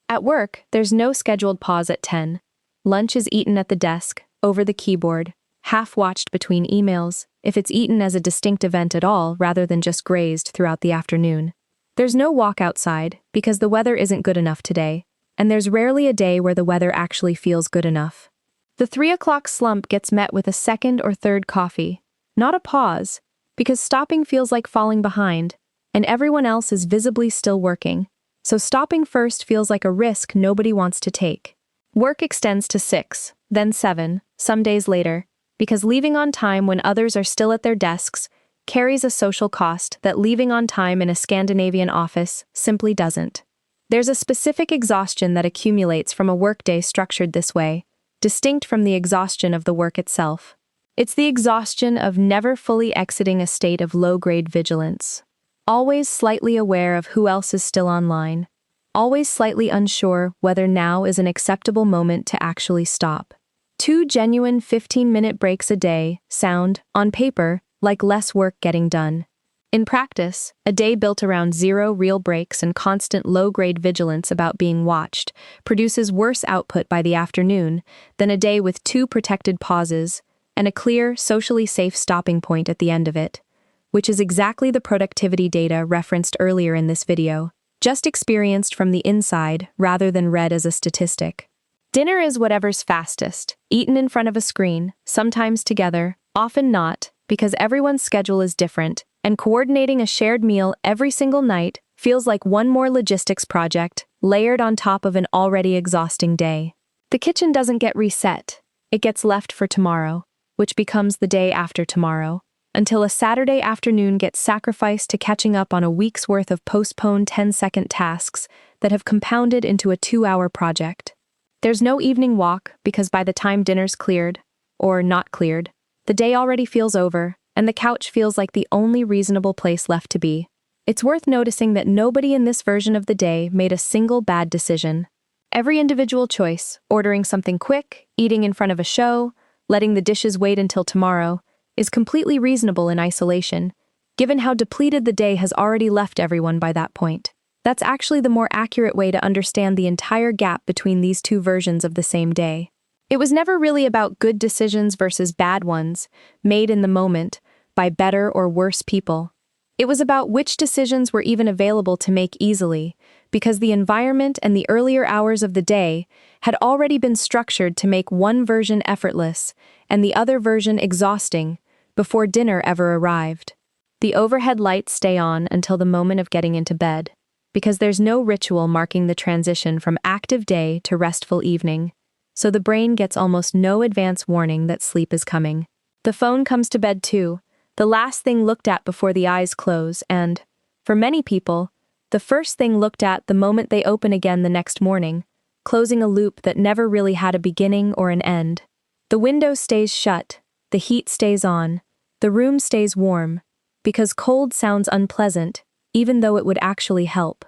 At work, there's no scheduled pause at 10. Lunch is eaten at the desk, over the keyboard, half-watched between emails, if it's eaten as a distinct event at all rather than just grazed throughout the afternoon. There's no walk outside, because the weather isn't good enough today, and there's rarely a day where the weather actually feels good enough. The 3 o'clock slump gets met with a second or third coffee, not a pause, because stopping feels like falling behind, and everyone else is visibly still working, so stopping first feels like a risk nobody wants to take. Work extends to 6, then 7, some days later, because leaving on time when others are still at their desks carries a social cost that leaving on time in a Scandinavian office simply doesn't. There's a specific exhaustion that accumulates from a workday structured this way, distinct from the exhaustion of the work itself. It's the exhaustion of never fully exiting a state of low-grade vigilance, always slightly aware of who else is still online, always slightly unsure whether now is an acceptable moment to actually stop. 2 genuine 15-minute breaks a day sound, on paper, like less work getting done. In practice, a day built around 0 real breaks and constant low-grade vigilance about being watched produces worse output by the afternoon than a day with 2 protected pauses and a clear, socially safe stopping point at the end of it, which is exactly the productivity data referenced earlier in this video, just experienced from the inside rather than read as a statistic. Dinner is whatever's fastest, eaten in front of a screen, sometimes together, often not, because everyone's schedule is different, and coordinating a shared meal every single night feels like one more logistics project layered on top of an already exhausting day. The kitchen doesn't get reset, it gets left for tomorrow, which becomes the day after tomorrow, until a Saturday afternoon gets sacrificed to catching up on a week's worth of postponed 10-second tasks that have compounded into a 2-hour project. There's no evening walk because by the time dinner's cleared, or not cleared, the day already feels over, and the couch feels like the only reasonable place left to be. It's worth noticing that nobody in this version of the day made a single bad decision. Every individual choice, ordering something quick, eating in front of a show, letting the dishes wait until tomorrow, is completely reasonable in isolation, given how depleted the day has already left everyone by that point. That's actually the more accurate way to understand the entire gap between these 2 versions of the same day. It was never really about good decisions versus bad ones, made in the moment, by better or worse people. It was about which decisions were even available to make easily, because the environment and the earlier hours of the day had already been structured to make one version effortless and the other version exhausting before dinner ever arrived. The overhead lights stay on until the moment of getting into bed, because there's no ritual marking the transition from active day to restful evening, so the brain gets almost no advance warning that sleep is coming. The phone comes to bed too, the last thing looked at before the eyes close, and, for many people, the first thing looked at the moment they open again the next morning, closing a loop that never really had a beginning or an end. The window stays shut, the heat stays on, the room stays warm, because cold sounds unpleasant, even though it would actually help.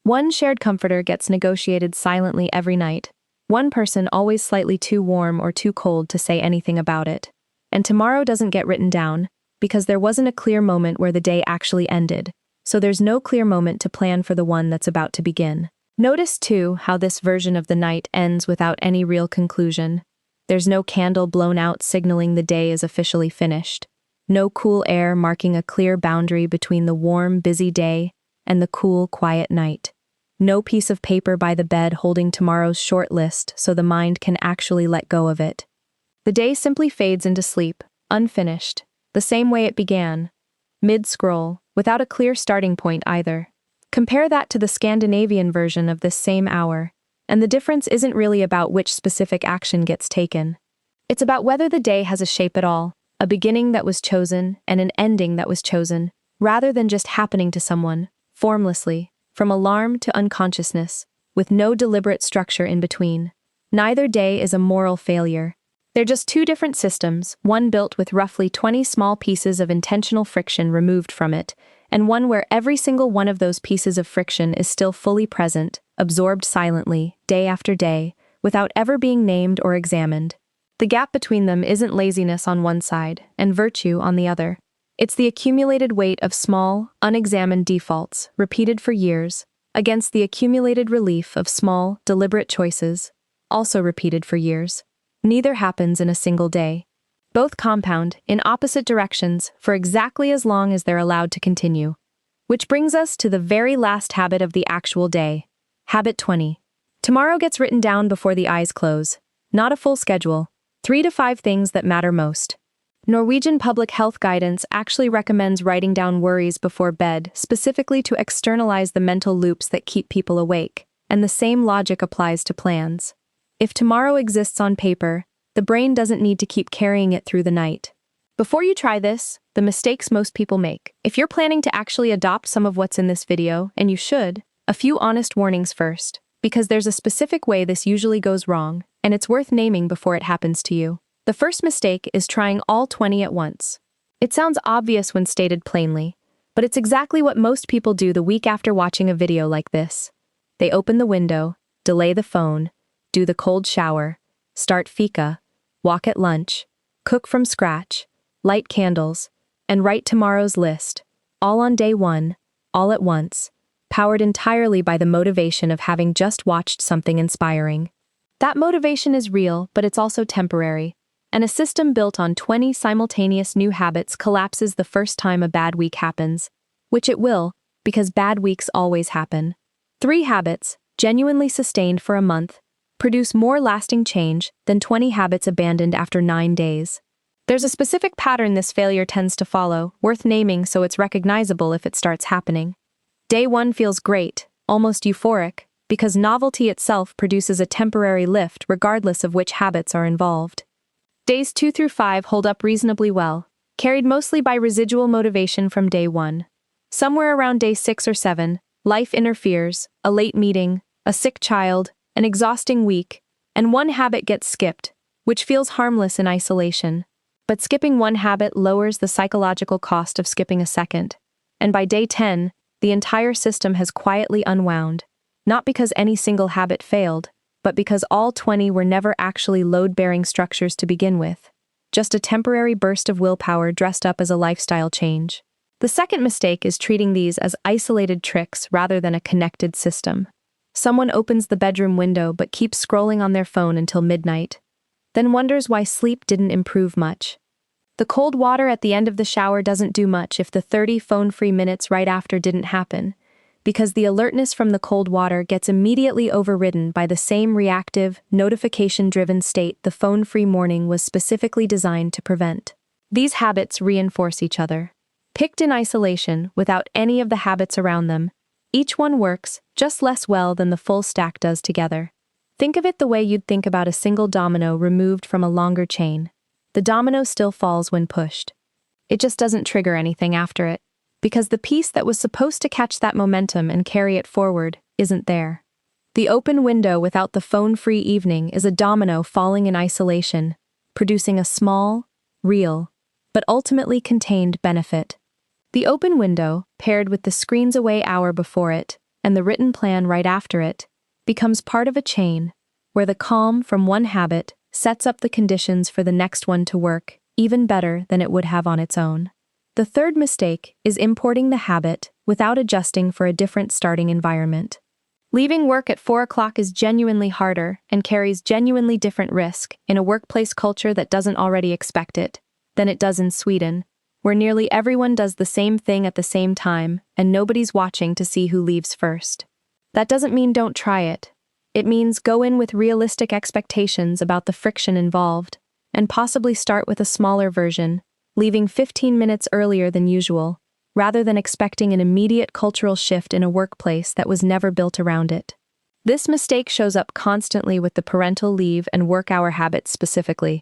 One shared comforter gets negotiated silently every night, one person always slightly too warm or too cold to say anything about it, and tomorrow doesn't get written down, because there wasn't a clear moment where the day actually ended, so there's no clear moment to plan for the one that's about to begin. Notice, too, how this version of the night ends without any real conclusion. There's no candle blown out signaling the day is officially finished. No cool air marking a clear boundary between the warm, busy day and the cool, quiet night. No piece of paper by the bed holding tomorrow's short list so the mind can actually let go of it. The day simply fades into sleep, unfinished, the same way it began, mid-scroll, without a clear starting point either. Compare that to the Scandinavian version of this same hour, and the difference isn't really about which specific action gets taken. It's about whether the day has a shape at all, a beginning that was chosen and an ending that was chosen, rather than just happening to someone, formlessly, from alarm to unconsciousness, with no deliberate structure in between. Neither day is a moral failure. They're just two different systems, one built with roughly 20 small pieces of intentional friction removed from it, and one where every single one of those pieces of friction is still fully present, absorbed silently, day after day, without ever being named or examined. The gap between them isn't laziness on one side and virtue on the other. It's the accumulated weight of small, unexamined defaults, repeated for years, against the accumulated relief of small, deliberate choices, also repeated for years. Neither happens in a single day. Both compound, in opposite directions, for exactly as long as they're allowed to continue. Which brings us to the very last habit of the actual day. Habit 20. Tomorrow gets written down before the eyes close. Not a full schedule. 3 to 5 things that matter most. Norwegian public health guidance actually recommends writing down worries before bed, specifically to externalize the mental loops that keep people awake, and the same logic applies to plans. If tomorrow exists on paper, the brain doesn't need to keep carrying it through the night. Before you try this, the mistakes most people make. If you're planning to actually adopt some of what's in this video, and you should, a few honest warnings first, because there's a specific way this usually goes wrong, and it's worth naming before it happens to you. The first mistake is trying all 20 at once. It sounds obvious when stated plainly, but it's exactly what most people do the week after watching a video like this. They open the window, delay the phone, do the cold shower, start fika, walk at lunch, cook from scratch, light candles, and write tomorrow's list, all on day one, all at once, powered entirely by the motivation of having just watched something inspiring. That motivation is real, but it's also temporary, and a system built on 20 simultaneous new habits collapses the first time a bad week happens, which it will, because bad weeks always happen. 3 habits, genuinely sustained for a month, produce more lasting change than 20 habits abandoned after 9 days. There's a specific pattern this failure tends to follow, worth naming so it's recognizable if it starts happening. Day 1 feels great, almost euphoric, because novelty itself produces a temporary lift regardless of which habits are involved. Days 2 through 5 hold up reasonably well, carried mostly by residual motivation from day 1. Somewhere around day 6 or 7, life interferes, a late meeting, a sick child, an exhausting week, and one habit gets skipped, which feels harmless in isolation. But skipping one habit lowers the psychological cost of skipping a second, and by day 10, the entire system has quietly unwound, not because any single habit failed, but because all 20 were never actually load-bearing structures to begin with, just a temporary burst of willpower dressed up as a lifestyle change. The second mistake is treating these as isolated tricks rather than a connected system. Someone opens the bedroom window but keeps scrolling on their phone until midnight, then wonders why sleep didn't improve much. The cold water at the end of the shower doesn't do much if the 30 phone-free minutes right after didn't happen, because the alertness from the cold water gets immediately overridden by the same reactive, notification-driven state the phone-free morning was specifically designed to prevent. These habits reinforce each other. Picked in isolation, without any of the habits around them, each one works just less well than the full stack does together. Think of it the way you'd think about a single domino removed from a longer chain. The domino still falls when pushed. It just doesn't trigger anything after it, because the piece that was supposed to catch that momentum and carry it forward isn't there. The open window without the phone-free evening is a domino falling in isolation, producing a small, real, but ultimately contained benefit. The open window, paired with the screens-away hour before it, and the written plan right after it, becomes part of a chain, where the calm from one habit sets up the conditions for the next one to work even better than it would have on its own. The third mistake is importing the habit without adjusting for a different starting environment. Leaving work at 4 o'clock is genuinely harder and carries genuinely different risk in a workplace culture that doesn't already expect it than it does in Sweden, where nearly everyone does the same thing at the same time and nobody's watching to see who leaves first. That doesn't mean don't try it. It means go in with realistic expectations about the friction involved, and possibly start with a smaller version, leaving 15 minutes earlier than usual, rather than expecting an immediate cultural shift in a workplace that was never built around it. This mistake shows up constantly with the parental leave and work hour habits specifically,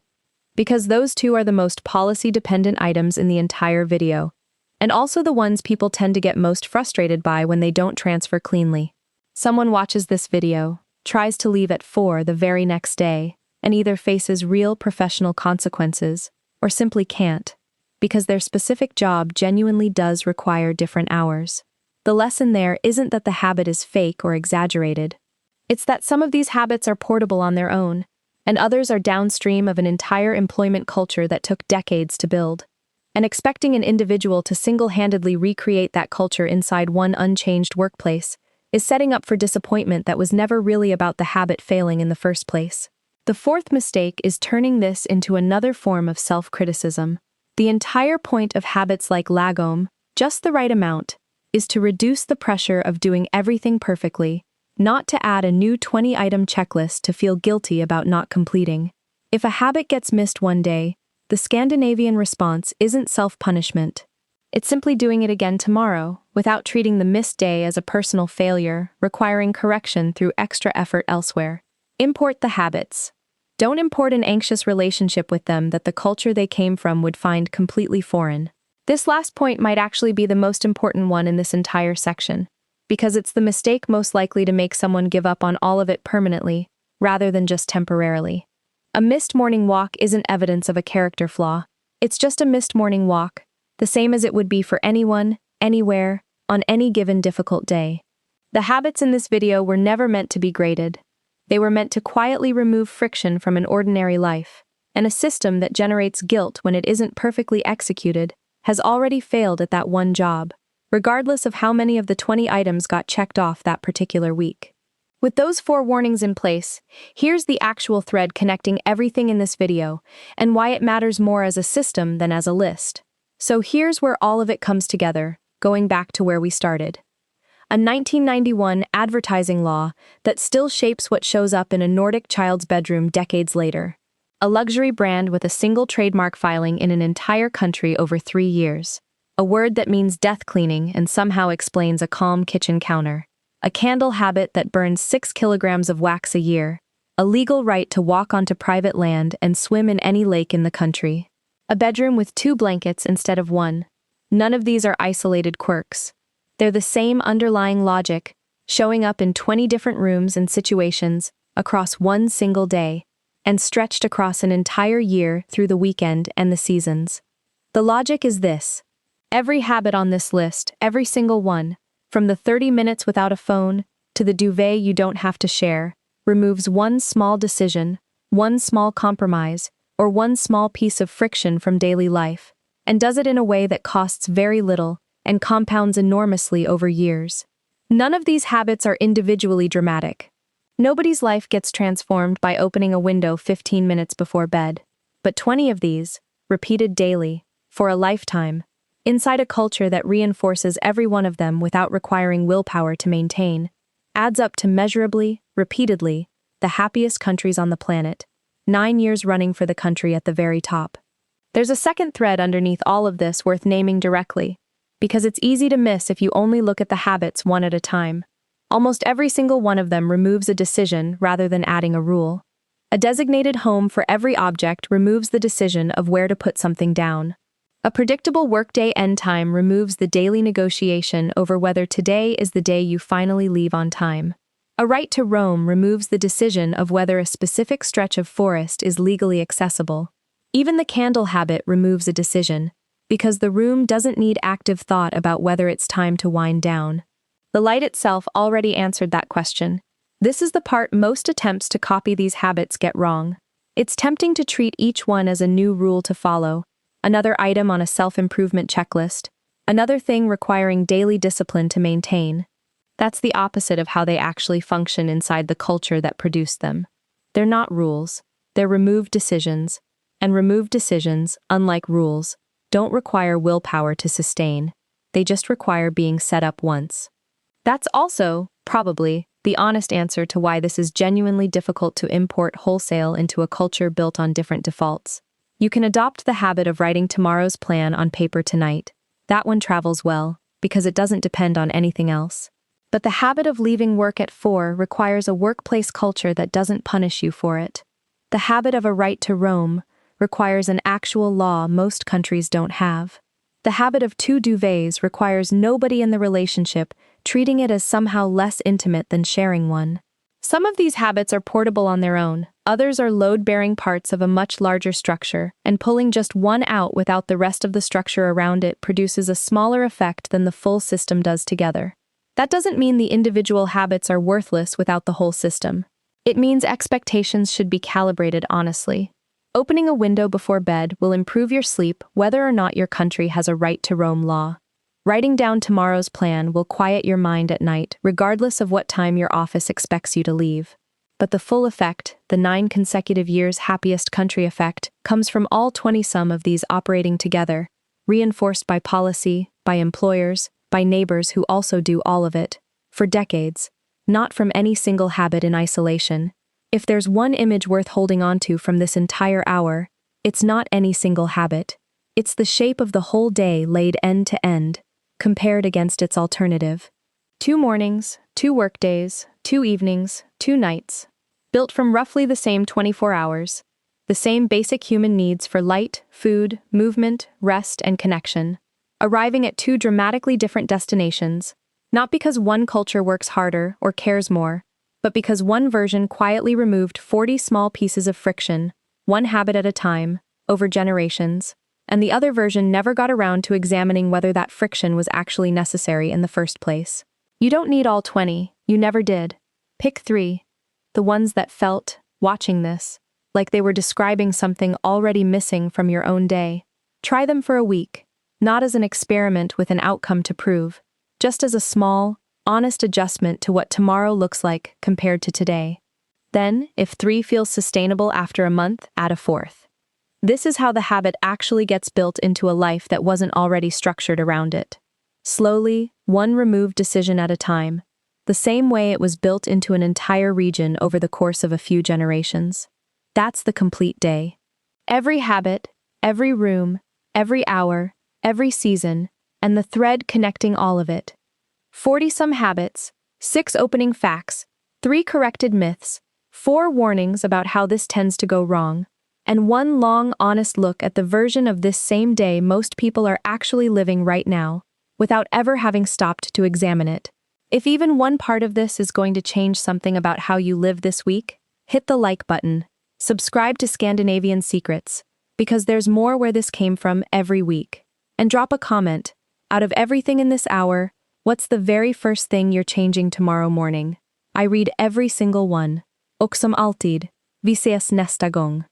because those two are the most policy-dependent items in the entire video, and also the ones people tend to get most frustrated by when they don't transfer cleanly. Someone watches this video, tries to leave at 4 the very next day, and either faces real professional consequences, or simply can't, because their specific job genuinely does require different hours. The lesson there isn't that the habit is fake or exaggerated. It's that some of these habits are portable on their own, and others are downstream of an entire employment culture that took decades to build. And expecting an individual to single-handedly recreate that culture inside one unchanged workplace is setting up for disappointment that was never really about the habit failing in the first place. The fourth mistake is turning this into another form of self-criticism. The entire point of habits like lagom, just the right amount, is to reduce the pressure of doing everything perfectly, not to add a new 20-item checklist to feel guilty about not completing. If a habit gets missed one day, the Scandinavian response isn't self-punishment. It's simply doing it again tomorrow, without treating the missed day as a personal failure, requiring correction through extra effort elsewhere. Import the habits. Don't import an anxious relationship with them that the culture they came from would find completely foreign. This last point might actually be the most important one in this entire section, because it's the mistake most likely to make someone give up on all of it permanently, rather than just temporarily. A missed morning walk isn't evidence of a character flaw. It's just a missed morning walk, the same as it would be for anyone, anywhere, on any given difficult day. The habits in this video were never meant to be graded. They were meant to quietly remove friction from an ordinary life, and a system that generates guilt when it isn't perfectly executed has already failed at that one job, regardless of how many of the 20 items got checked off that particular week. With those 4 warnings in place, here's the actual thread connecting everything in this video, and why it matters more as a system than as a list. So here's where all of it comes together, going back to where we started. A 1991 advertising law that still shapes what shows up in a Nordic child's bedroom decades later. A luxury brand with a single trademark filing in an entire country over 3 years. A word that means death cleaning and somehow explains a calm kitchen counter. A candle habit that burns 6 kilograms of wax a year. A legal right to walk onto private land and swim in any lake in the country. A bedroom with 2 blankets instead of 1. None of these are isolated quirks. They're the same underlying logic, showing up in 20 different rooms and situations across one single day, and stretched across an entire year through the weekend and the seasons. The logic is this. Every habit on this list, every single one, from the 30 minutes without a phone to the duvet you don't have to share, removes one small decision, one small compromise, or one small piece of friction from daily life, and does it in a way that costs very little and compounds enormously over years. None of these habits are individually dramatic. Nobody's life gets transformed by opening a window 15 minutes before bed, but 20 of these, repeated daily, for a lifetime, inside a culture that reinforces every one of them without requiring willpower to maintain, adds up to measurably, repeatedly, the happiest countries on the planet, 9 years running for the country at the very top. There's a second thread underneath all of this worth naming directly, because it's easy to miss if you only look at the habits one at a time. Almost every single one of them removes a decision rather than adding a rule. A designated home for every object removes the decision of where to put something down. A predictable workday end time removes the daily negotiation over whether today is the day you finally leave on time. A right to roam removes the decision of whether a specific stretch of forest is legally accessible. Even the candle habit removes a decision, because the room doesn't need active thought about whether it's time to wind down. The light itself already answered that question. This is the part most attempts to copy these habits get wrong. It's tempting to treat each one as a new rule to follow, another item on a self-improvement checklist, another thing requiring daily discipline to maintain. That's the opposite of how they actually function inside the culture that produced them. They're not rules, they're removed decisions, and removed decisions, unlike rules, don't require willpower to sustain. They just require being set up once. That's also Probably, the honest answer to why this is genuinely difficult to import wholesale into a culture built on different defaults. You can adopt the habit of writing tomorrow's plan on paper tonight. That one travels well, because it doesn't depend on anything else. But the habit of leaving work at 4 requires a workplace culture that doesn't punish you for it. The habit of a right to roam requires an actual law most countries don't have. The habit of 2 duvets requires nobody in the relationship treating it as somehow less intimate than sharing one. Some of these habits are portable on their own, others are load-bearing parts of a much larger structure, and pulling just one out without the rest of the structure around it produces a smaller effect than the full system does together. That doesn't mean the individual habits are worthless without the whole system. It means expectations should be calibrated honestly. Opening a window before bed will improve your sleep whether or not your country has a right to roam law. Writing down tomorrow's plan will quiet your mind at night, regardless of what time your office expects you to leave. But the full effect, the 9 consecutive years happiest country effect, comes from all 20-some of these operating together, reinforced by policy, by employers, by neighbors who also do all of it, for decades, not from any single habit in isolation. If there's one image worth holding onto from this entire hour, it's not any single habit. It's the shape of the whole day laid end to end, compared against its alternative. 2 mornings, 2 workdays, 2 evenings, 2 nights, built from roughly the same 24 hours, the same basic human needs for light, food, movement, rest, and connection, arriving at 2 dramatically different destinations, not because one culture works harder or cares more, but because one version quietly removed 40 small pieces of friction, one habit at a time, over generations, and the other version never got around to examining whether that friction was actually necessary in the first place. You don't need all 20, you never did. Pick 3. The ones that felt, watching this, like they were describing something already missing from your own day. Try them for a week, not as an experiment with an outcome to prove, just as a small, honest adjustment to what tomorrow looks like compared to today. Then, if 3 feels sustainable after a month, add a 4th. This is how the habit actually gets built into a life that wasn't already structured around it. Slowly, one removed decision at a time, the same way it was built into an entire region over the course of a few generations. That's the complete day. Every habit, every room, every hour, every season, and the thread connecting all of it. 40-some habits, 6 opening facts, 3 corrected myths, 4 warnings about how this tends to go wrong, and 1 long, honest look at the version of this same day most people are actually living right now, without ever having stopped to examine it. If even one part of this is going to change something about how you live this week, hit the like button, subscribe to Scandinavian Secrets, because there's more where this came from every week, and drop a comment. Out of everything in this hour, what's the very first thing you're changing tomorrow morning? I read every single one. Och som alltid, vi ses nästa gång.